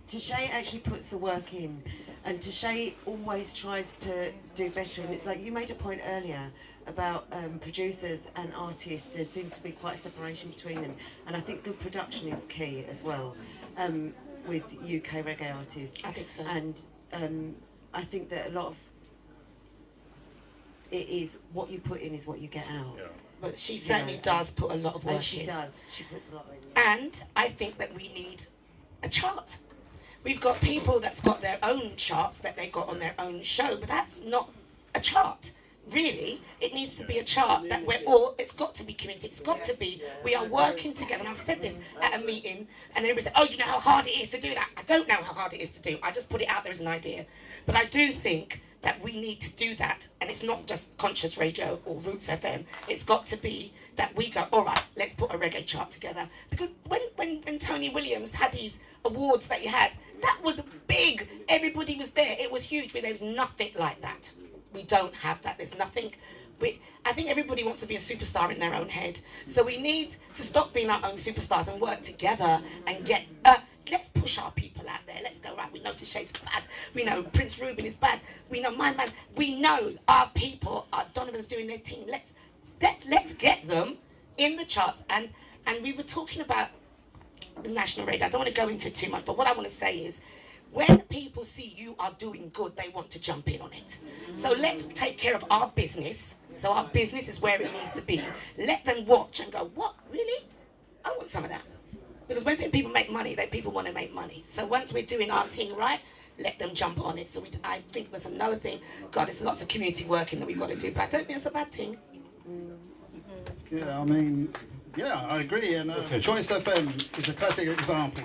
Tashay actually puts the work in, and Tashay always tries to do better. And it's like you made a point earlier about producers and artists. There seems to be quite a separation between them, and I think good production is key as well with UK reggae artists. I think so. And I think that a lot of it is what you put in is what you get out. Yeah. But she certainly does put a lot of work in. She does. She puts a lot in. And I think that we need a chart. We've got people that's got their own charts that they got on their own show, but that's not a chart. Really, it needs to be a chart that we're all, it's got to be community, it's got to be, we are working together. And I've said this at a meeting, and everybody said, "Oh, you know how hard it is to do that." I don't know how hard it is to do. I just put it out there as an idea. But I do think that we need to do that, and it's not just Conscious Radio or Roots FM. It's got to be that we go, all right, let's put a reggae chart together. Because when Tony Williams had these awards that he had, that was big. Everybody was there. It was huge, but there's nothing like that. We don't have that. There's nothing. I think everybody wants to be a superstar in their own head. So we need to stop being our own superstars and work together and get... let's push our people out there. Let's go, right, we know Tashay's bad. We know Prince Ruben is bad. We know my man. We know our people, Donovan's doing their team. Let's get them in the charts. And we were talking about the national radio. I don't want to go into it too much, but what I want to say is, when people see you are doing good, they want to jump in on it. So let's take care of our business. So our business is where it needs to be. Let them watch and go, what, really? I want some of that. Because when people make money, people want to make money. So once we're doing our thing right, let them jump on it. So I think there's another thing. God, there's lots of community working that we've got to do, but I don't think it's a bad thing. Yeah, I mean, yeah, I agree. And Choice FM is a classic example.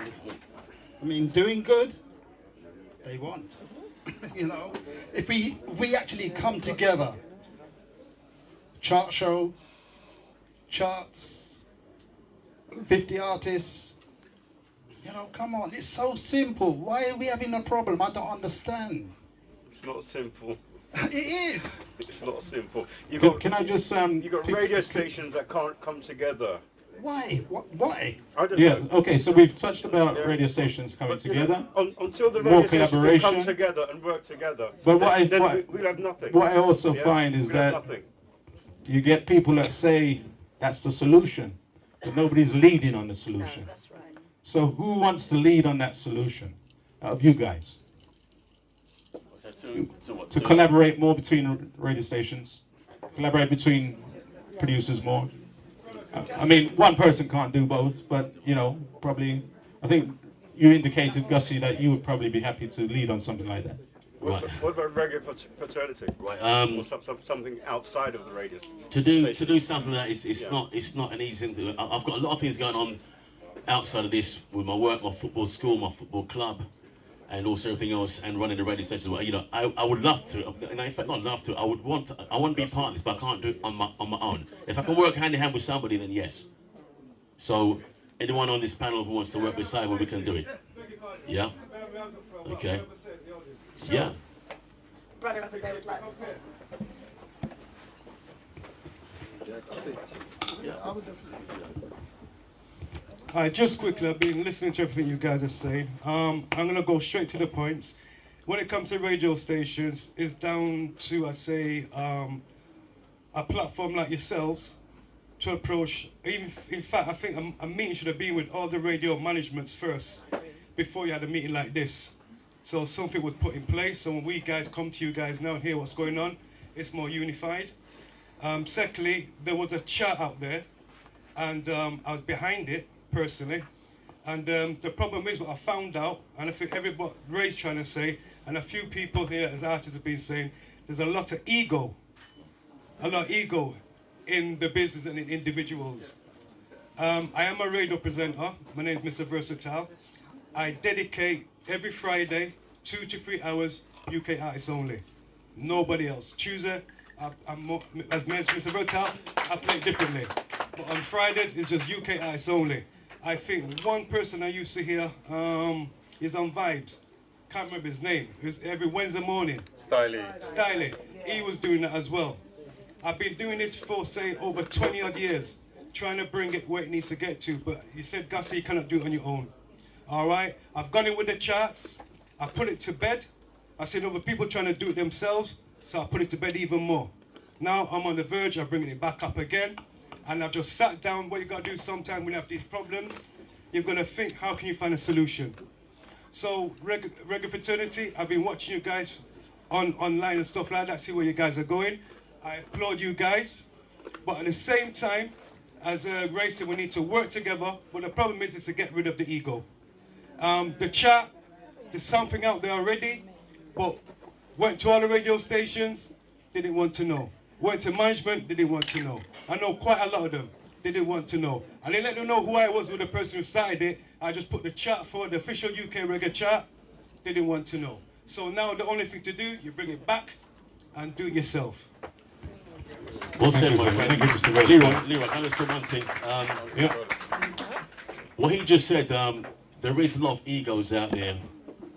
I mean, doing good, they want. You know, if we actually come together, chart show, charts, 50 artists, you know, come on, it's so simple. Why are we having a problem? I don't understand. It's not simple. It is. It's not simple. Can I just you've got radio stations that can't come together. Why? Why? I don't know. Okay, so we've touched about radio stations coming together. Until the more radio stations collaboration. come together and work together, But we'll have nothing. What I also find is that you get people that say that's the solution, but nobody's leading on the solution. No, that's right. So who wants to lead on that solution of you guys? To collaborate more between radio stations, collaborate between producers more. I mean, one person can't do both, but, you know, probably, I think you indicated, Gussy, that you would probably be happy to lead on something like that. Right. What about Reggae Fraternity? Right. Or something outside of the radio. To do something like that, it's not an easy thing to do. I've got a lot of things going on outside of this with my work, my football school, my football club, and also everything else, and running the radio station as well. You know, I would love to, and in fact not love to, I want to be part of this, but I can't do it on my own. If I can work hand in hand with somebody, then yes. So anyone on this panel who wants to work beside me, we can do it. Yeah. Okay. Yeah. Brother up there would like to say Hi, just quickly, I've been listening to everything you guys are saying. I'm going to go straight to the points. when it comes to radio stations, it's down to, I'd say, a platform like yourselves to approach. In fact, I think a meeting should have been with all the radio managements first before you had a meeting like this. So something was put in place. So when we guys come to you guys now and hear what's going on, it's more unified. Secondly, there was a chat out there, and I was behind it personally. And the problem is what I found out, and I think everybody Ray's trying to say, and a few people here as artists have been saying, there's a lot of ego in the business and in individuals. I am a radio presenter. My name is Mr. Versatile. I dedicate every Friday 2 to 3 hours UK artists only. Nobody else. Tuesday, I'm more, as Mr. Versatile, I play differently. But on Fridays, it's just UK artists only. I think one person I used to hear is on Vibes. Can't remember his name. It was every Wednesday morning. Styley. He was doing that as well. I've been doing this for, say, over 20 odd years, trying to bring it where it needs to get to. But you said, Gussy, you cannot do it on your own. All right? I've gone in with the charts. I put it to bed. I've seen other people trying to do it themselves, so I put it to bed even more. Now I'm on the verge of bringing it back up again. And I've just sat down. What you got to do sometimes when you have these problems, you've got to think, how can you find a solution? So, Reggae Fraternity, I've been watching you guys online and stuff like that, see where you guys are going. I applaud you guys. But at the same time, as Ray said, we need to work together. But the problem is to get rid of the ego. The chat, there's something out there already, but went to all the radio stations, they didn't want to know. Went to management, they didn't want to know. I know quite a lot of them, they didn't want to know. And they let them know who I was with the person who started it. I just put the chat for the official UK reggae chat, they didn't want to know. So now the only thing to do, you bring it back and do it yourself. Well said, my friend. Thank you, Mr. Ray. Leroy, can I say one thing? What he just said, there is a lot of egos out there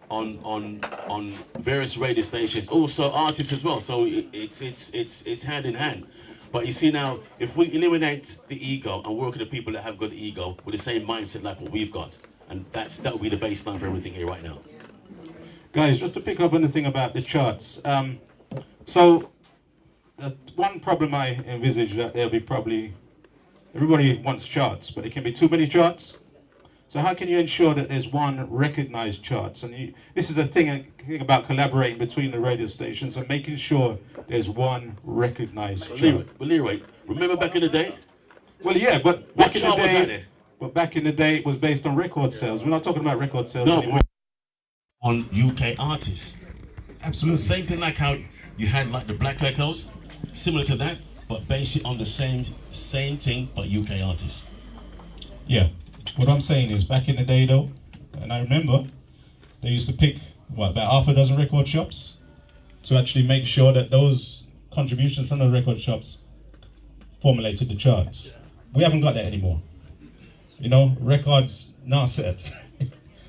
on various radio stations, also artists as well. So it's hand in hand. But you see now, if we eliminate the ego and work with the people that have got the ego with the same mindset like what we've got, and that will be the baseline for everything here right now. Guys, just to pick up on the thing about the charts. One problem I envisage that there'll be probably, everybody wants charts, but there can be too many charts. So how can you ensure that there's one recognized charts? And this is a thing about collaborating between the radio stations and making sure there's one recognized chart. Leroy, remember back in the day? Well, yeah, but back in the day, it was based on record sales. We're not talking about record sales anymore. On UK artists. Absolutely. Same thing like how you had like the Black Echoes, similar to that, but based it on the same thing, but UK artists. Yeah. What I'm saying is, back in the day though, and I remember, they used to pick, about half a dozen record shops to actually make sure that those contributions from the record shops formulated the charts. We haven't got that anymore. You know, records now set.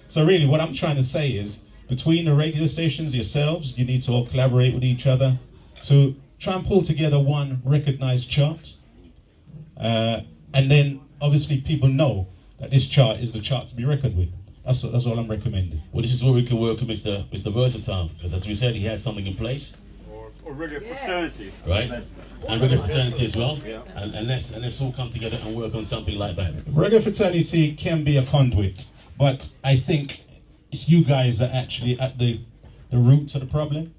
So really what I'm trying to say is, between the radio stations, yourselves, you need to all collaborate with each other to try and pull together one recognized chart. And then obviously people know that this chart is the chart to be reckoned with. That's all I'm recommending. Well, this is where we can work with Mr. Versatile, because as we said, he has something in place. Or Reggae Fraternity. Right? And Reggae Fraternity as well. Yeah. And let's all come together and work on something like that. Reggae Fraternity can be a conduit, but I think it's you guys that are actually at the roots of the problem.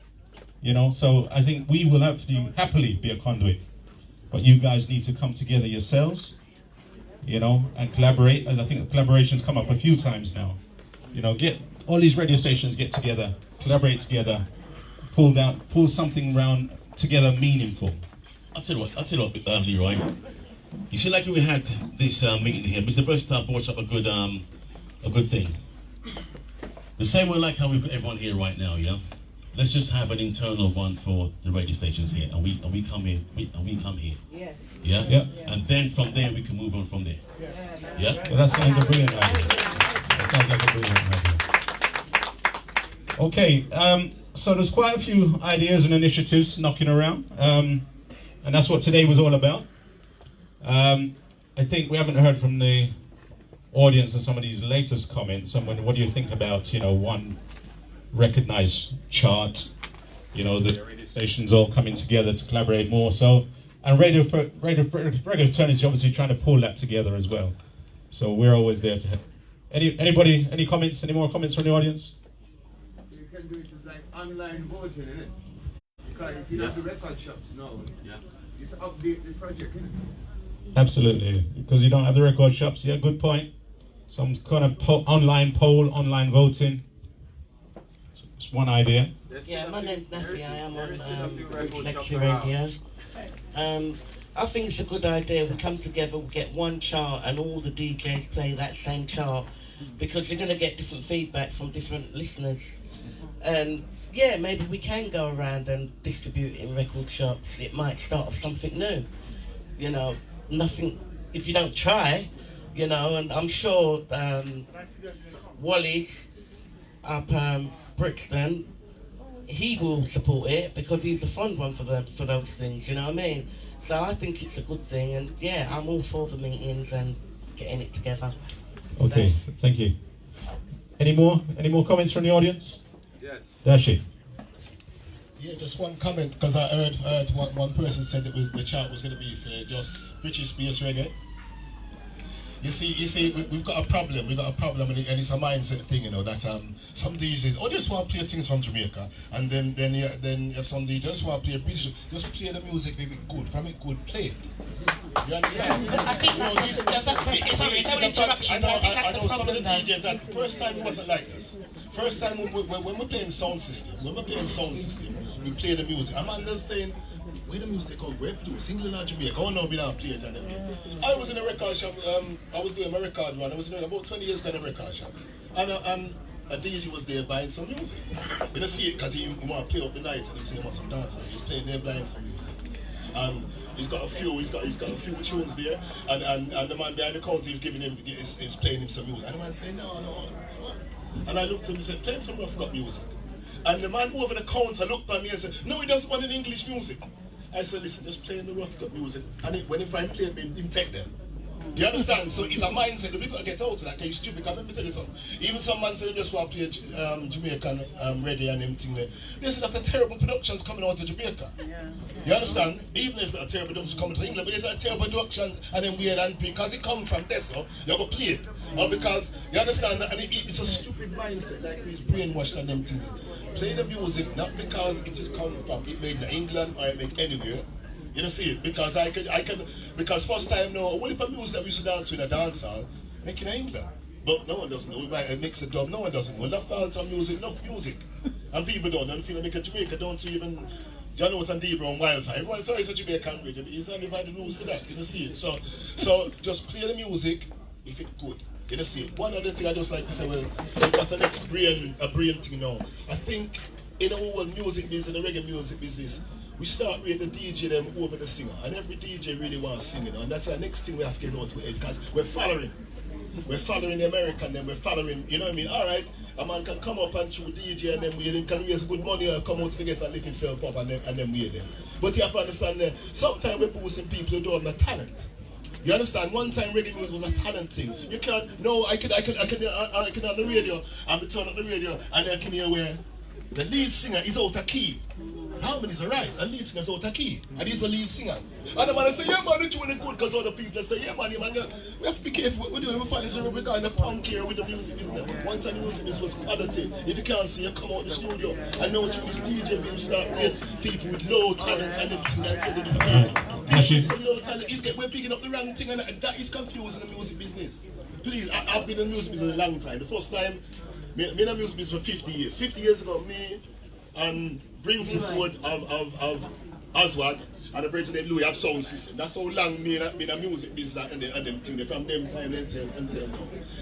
You know, so I think we will have to happily be a conduit, but you guys need to come together yourselves, you know, and collaborate. And I think collaboration's come up a few times now. You know, get all these radio stations get together, collaborate together, pull something round together meaningful. I'll tell you what, Leroy. You see, like we had this meeting here, Mr. Versatile brought up a good thing. The same way like how we've got everyone here right now, yeah. Let's just have an internal one for the radio stations here, and we come here, and we come here. Yes. Yeah. Yeah. And then from there we can move on from there. Yeah. Well, that sounds a brilliant idea. That sounds like a brilliant idea. Okay. So there's quite a few ideas and initiatives knocking around, and that's what today was all about. I think we haven't heard from the audience and some of these latest comments. What do you think about, you know, one recognised chart. You know, the radio stations all coming together to collaborate more. So, and Reggae Fraternity obviously trying to pull that together as well. So we're always there to help. Anybody, any comments? Any more comments from the audience? You can do it as like online voting, innit? Because if you have the record shops now, it's update the project, innit? Absolutely, because you don't have the record shops. Yeah, good point. Some kind of online poll, online voting. It's one idea. Yeah, my name's Nafi. I am on Lecture Radio. I think it's a good idea if we come together, we get one chart and all the DJs play that same chart, because you're going to get different feedback from different listeners. And yeah, maybe we can go around and distribute it in record shops. It might start off something new. You know, nothing, if you don't try, you know, and I'm sure Wally's up Brixton, he will support it because he's a fun one for those things, you know what I mean? So I think it's a good thing, and yeah, I'm all for the meetings and getting it together. Okay, thank you. Any more comments from the audience? Yes. Dashi. Yeah, just one comment, because I heard one person said that the chart was going to be for just British-based reggae. You see, we've got a problem. We've got a problem, and it's a mindset thing, you know, that some DJs just want to play things from Jamaica, and then you have some DJs just want to play British. Just play the music, make it good. From it good, play it. You understand? I think sorry, no interruption. I think that's the problem. Some of the DJs that first time it wasn't like this. First time when we're playing sound system, we play the music. I'm not saying, where the music come, where do England or Jamaica? Oh no, we don't play it. I was in a record shop, I was doing my record run. I was doing about 20 years ago in a record shop. And a DJ was there buying some music. You don't see it because he want to play up the night and he say he wants some dance. He's playing there buying some music. He's got a few tunes there, and the man behind the counter is playing him some music. And the man saying, no. And I looked at him and said, play him some rough cut music. And the man over the counter looked at me and said, no, he doesn't want any English music. I said, listen, just play the rough cut music. And when he find play him take them. Do you understand? So it's a mindset that we got to get out of that, because it's stupid. Because let me tell you something. Even some man say they just want to play Jamaican reggae and everything there. There's a lot of terrible productions coming out of Jamaica. Yeah. You understand? Even there's not a terrible production coming to England, but there's a terrible production and then weird, and because it comes from there, so you're going to play it. Or because, you understand, and it's a stupid mindset, like he's brainwashed and them things. Play the music not because it is come from it made in England or it made anywhere. You know, see it, because because first time now, all the music that we used to dance with a dance hall, make in England. But no one doesn't know. We might mix a dub, no one doesn't know. Enough fault on music, enough music. And people don't feel like Jamaica don't even Judith and Debra on Wildfire. Everyone's sorry for Jamaican radio, it's only by the rules to that, you know, see it. So just play the music if it's good. You know, see it. One other thing I just like to say, well, what's the next brain thing now? I think in the whole music business, the reggae music business, we start rating the DJ them over the singer, and every DJ really wants to sing, you know, and that's the next thing we have to get out with it, because we're following the American, then we're following, you know what I mean? All right, a man can come up and shoot DJ, and then we can raise good money and come out together and lift himself up, and then we them. But you have to understand that sometimes we're boosting people who don't have the talent. You understand? One time reggae music was a talent thing. You can't. No, I can on the radio, and we turn up the radio, and I can hear where the lead singer is out of key. Harmonies are right, and lead singer's out of key, and he's the lead singer. And the man say, yeah man, it's really good, because other people say, yeah man, we have to be careful what we're doing. We find this regard the punk here with the music business. One time the music business was quality. If you can't see, you come out the studio and know what you this DJ being start with people with low talent and everything that said it is low talent. We're picking up the wrong thing, and that is confusing the music business. Please, I've been in the music business a long time. The first time, me in the music business for 50 years. 50 years ago, me and Brixton of Oswald and the Bridge named Louis have sound system. That's how long me in the music business and them things from them time until now.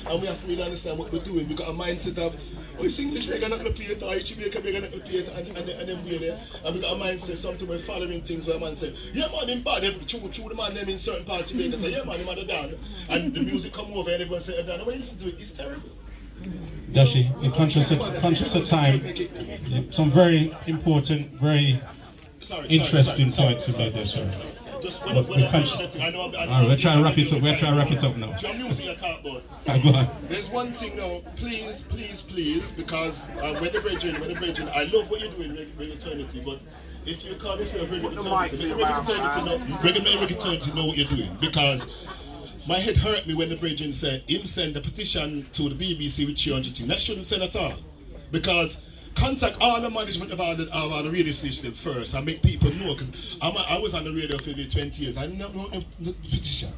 And we have to really understand what we're doing. We got a mindset of, oh, it's English, we're not going to play it, or it's Jamaica, we're not going to play it, and then we're there. And we got a mindset, something we're following things where a man say, yeah man, him bad, true the man them in certain parts of Jamaica say, yeah man, him had a down. And the music come over and everyone say, down. And when you listen to it, it's terrible. Dashi, you're conscious of time. Some very important, very interesting points about this. just we'll try and wrap it up. We'll try and wrap it up now. John music you talk about. Go on. There's one thing now, please, because when the bridging, I love what you're doing, Reggae Fraternity, but if you call yourself Reggae Fraternity, know what you're doing, because my head hurt me when the bridging said him send a petition to the BBC with 300 things. That shouldn't send at all, because contact all the management of all the radio stations first and make people know, because I was on the radio for 20 years. I didn't know no petition.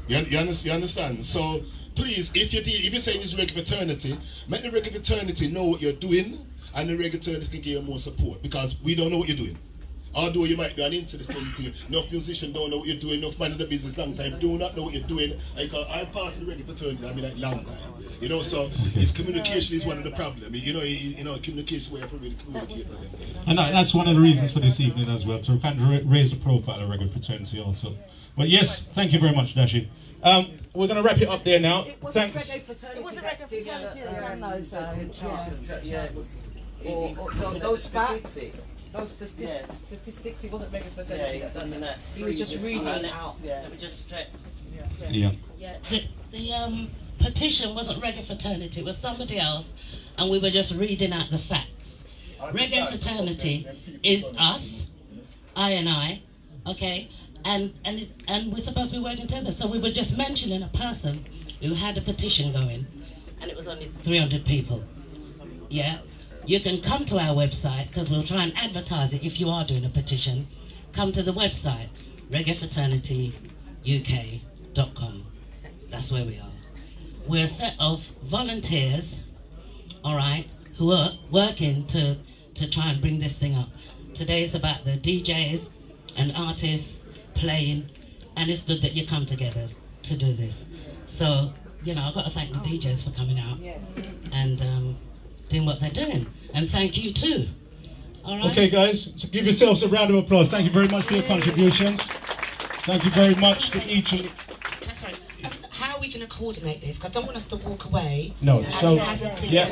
You understand? So please, if you're saying it's Reggae Fraternity, make the Reggae Fraternity know what you're doing, and the Reggae Fraternity can give you more support, because we don't know what you're doing. Although you might be an interesting thing, enough musicians don't know what you're doing, enough man in the business long time do not know what you're doing. Because I'm part of the Reggae Fraternity, I've been like long time. You know, so it's communication is one of the problems. You know, communication way for really communicate with them. And that's one of the reasons for this evening as well, to kind of raise the profile of Reggae Fraternity also. But yes, thank you very much, Dashi. We're going to wrap it up there now. Thanks. It wasn't Reggae Fraternity that done those, those facts. Those statistics, it wasn't Reggae Fraternity that done that. He was just reading it out. Let me just stress. Yeah. The petition wasn't Reggae Fraternity, it was somebody else, and we were just reading out the facts. Reggae Fraternity is us, I, okay, and we're supposed to be working together. So we were just mentioning a person who had a petition going, and it was only 300 people. Yeah. You can come to our website, because we'll try and advertise it if you are doing a petition. Come to the website, reggaefraternityuk.com. That's where we are. We're a set of volunteers, all right, who are working to try and bring this thing up. Today is about the DJs and artists playing, and it's good that you come together to do this. So, you know, I've got to thank the DJs for coming out and doing what they're doing, and thank you too. All right. Okay, guys, so give yourselves a round of applause. Thank you very much for your contributions. Thank you very much to each of. That's right. How are we going to coordinate this? Because I don't want us to walk away. No, so yeah,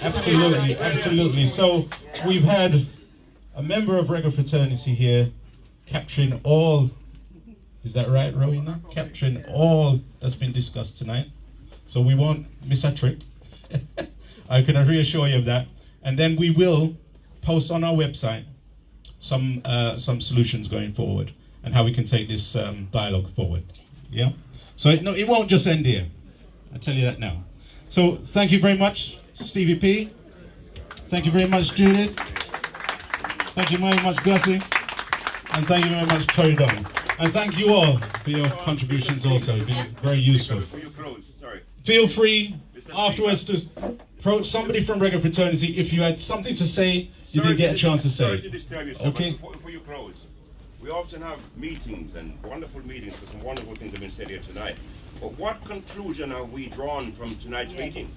absolutely. So we've had a member of Reggae Fraternity here capturing all. Is that right, Rowena? Capturing all that's been discussed tonight. So we won't miss a trick. I can reassure you of that. And then we will post on our website some solutions going forward and how we can take this dialogue forward. Yeah. So it won't just end here. I tell you that now. So thank you very much, Stevie P. Thank you very much, Judith. Thank you very much, Gussy. And thank you very much, Terry Don. And thank you all for your contributions also. It's been very useful. Feel free afterwards to approach somebody from Reggae Fraternity if you had something to say you didn't get a chance to say. Sorry to disturb you, sir, okay. Before you close, we often have meetings and wonderful meetings, because some wonderful things have been said here tonight. But what conclusion are we drawn from tonight's meeting?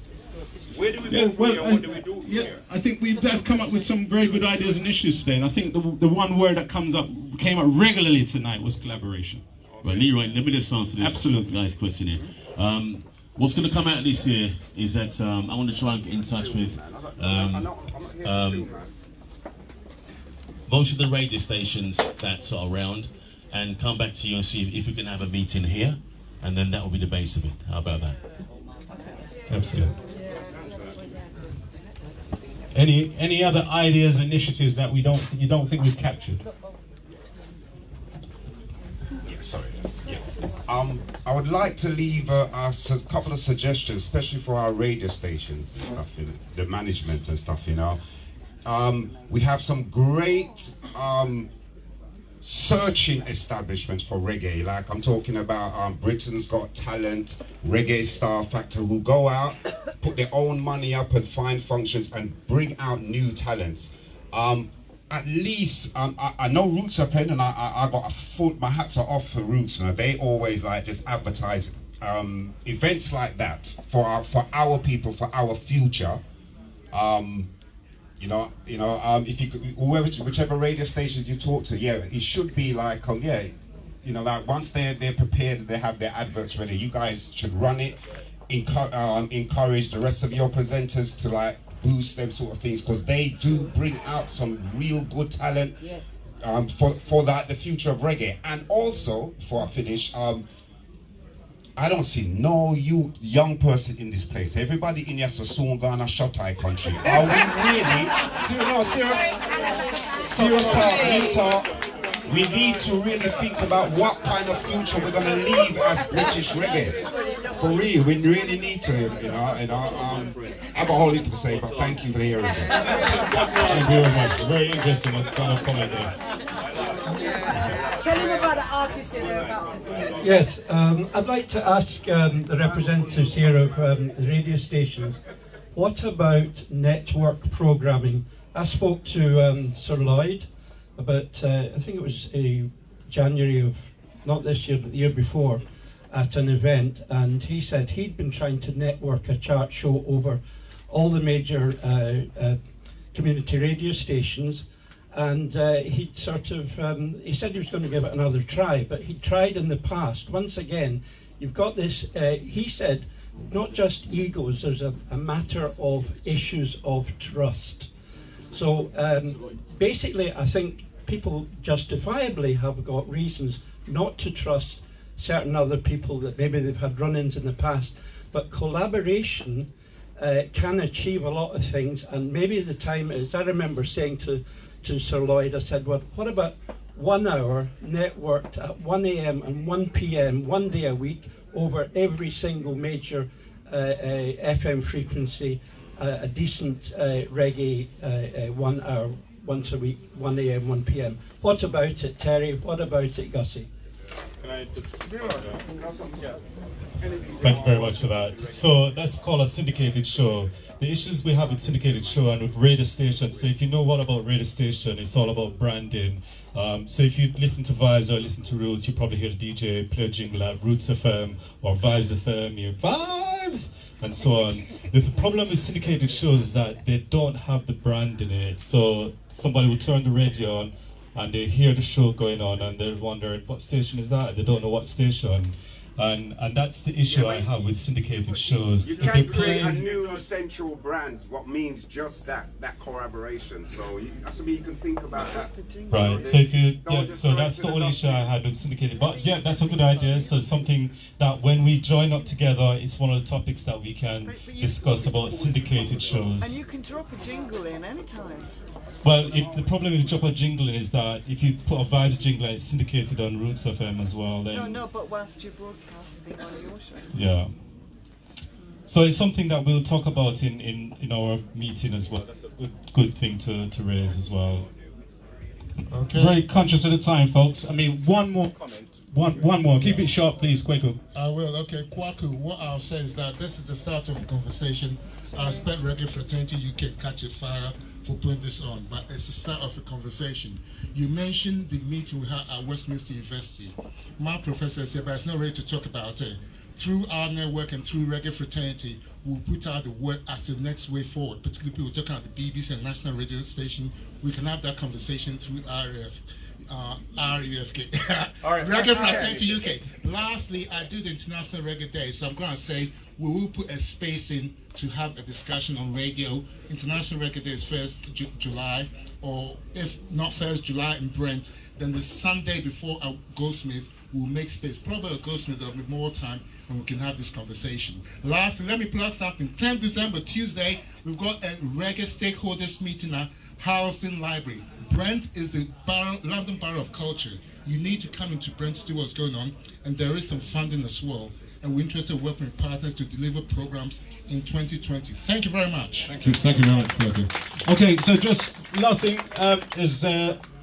Where do we go from here? What do we do here? I think we've come up with some very good ideas and issues today, and I think the one word that came up regularly tonight was collaboration. Right, Leroy, let me just answer this guy's question here. What's going to come out of this year is that I want to try and get in touch with most of the radio stations that are around and come back to you and see if we can have a meeting here, and then that will be the base of it. How about that? Absolutely. Any other ideas, initiatives that you don't think we've captured? Sorry. Yeah. I would like to leave us a couple of suggestions, especially for our radio stations and stuff, the management and stuff. You know, we have some great searching establishments for reggae. Like I'm talking about Britain's Got Talent, Reggae Star Factor, who go out, put their own money up and find functions and bring out new talents. At least I know Roots are playing, and I got my hats are off for Roots. You know, they always like just advertise events like that for our people, for our future. If you could, whichever radio stations you talk to, yeah, it should be like like once they're prepared, they have their adverts ready. You guys should run it. Encourage the rest of your presenters to like boost them sort of things, because they do bring out some real good talent. Yes. for the future of reggae. And also, before I finish, I don't see no young person in this place. Everybody in here so soon gonna shut eye country. Are we really serious talk, real talk? We need to really think about what kind of future we're gonna leave as British reggae. For real, we really need to, I've got a whole heap to say, but thank you for hearing it. Thank you very much. Very interesting kind of comment there. Tell him about the artists that they're about to see. Yes, I'd like to ask the representatives here of the radio stations, what about network programming? I spoke to Sir Lloyd about, I think it was January of, not this year, but the year before, at an event, and he said he'd been trying to network a chart show over all the major community radio stations, and he'd sort of, he said he was going to give it another try, but he'd tried in the past. Once again, you've got this, he said, not just egos, there's a matter of issues of trust. So basically, I think people justifiably have got reasons not to trust certain other people that maybe they've had run-ins in the past, but collaboration can achieve a lot of things, and maybe the time is, I remember saying to Sir Lloyd, I said, well, what about 1 hour networked at 1 AM and 1 PM, 1 day a week, over every single major FM frequency, a decent reggae 1 hour, once a week, 1 AM, 1 PM. What about it, Terry? What about it, Gussy? Can I just... Thank you very much for that. So that's called a syndicated show. The issues we have with syndicated show and with radio stations, so if you know what about radio station, it's all about branding. So if you listen to Vibes or listen to Roots, you probably hear the DJ play a jingle at Roots FM or Vibes FM, you hear Vibes, and so on. The problem with syndicated shows is that they don't have the brand in it. So somebody will turn the radio on and they hear the show going on and they're wondering, what station is that? They don't know what station. And that's the issue I have with syndicated shows. You can create a new central brand, what means just that collaboration. So that's something you can think about that. Right. So if you, so that's the only issue I had with syndicated. But yeah, that's a good idea. So something that when we join up together, it's one of the topics that we can discuss about syndicated shows. And you can drop a jingle in anytime. Well, the problem with drop a jingle in is that if you put a Vibes jingle, it's syndicated on Roots FM as well. Then No, but whilst you're broadcasting on your show. yeah. So it's something that we'll talk about in our meeting as well. That's a good thing to raise as well. Okay. Very conscious of the time, folks. I mean, one more comment. One more. Keep it short, please, Kwaku. I will. Okay, Kwaku, what I'll say is that this is the start of a conversation. I expect Reggae Fraternity UK catch a fire for putting this on, but it's the start of a conversation. You mentioned the meeting we had at Westminster University. My professor said, but it's not ready to talk about it. Through our network and through Reggae Fraternity, we'll put out the word as the next way forward, particularly people talking about the BBC and national radio station. We can have that conversation through RFUK, Reggae Fraternity UK. Lastly, I do the International Reggae Day, so I'm going to say we will put a space in to have a discussion on radio. International Reggae Day is 1st July, or if not 1st July in Brent, then the Sunday before our Goldsmiths, we'll make space. Probably at Goldsmiths, there'll be more time when we can have this conversation. Lastly, let me plug something. 10th December, Tuesday, we've got a reggae stakeholders meeting at Harleston Library. Brent is the London Borough of Culture. You need to come into Brent to see what's going on, and there is some funding as well. And we're interested in working with partners to deliver programs in 2020. Thank you very much. Thank you very much, Kwaku. Okay, so just last thing is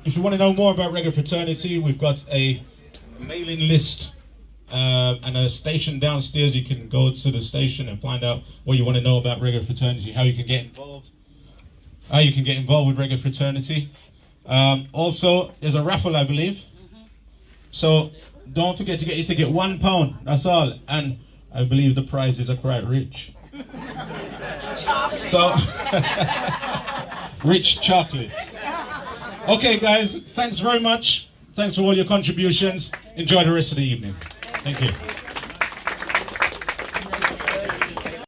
if you want to know more about Reggae Fraternity, we've got a mailing list and a station downstairs. You can go to the station and find out what you want to know about Reggae Fraternity, how you can get involved. How you can get involved with Reggae Fraternity. Also, there's a raffle, I believe. So don't forget to get your ticket. £1, that's all. And I believe the prizes are quite rich. So, rich chocolate. Okay, guys, thanks very much. Thanks for all your contributions. Enjoy the rest of the evening. Thank you.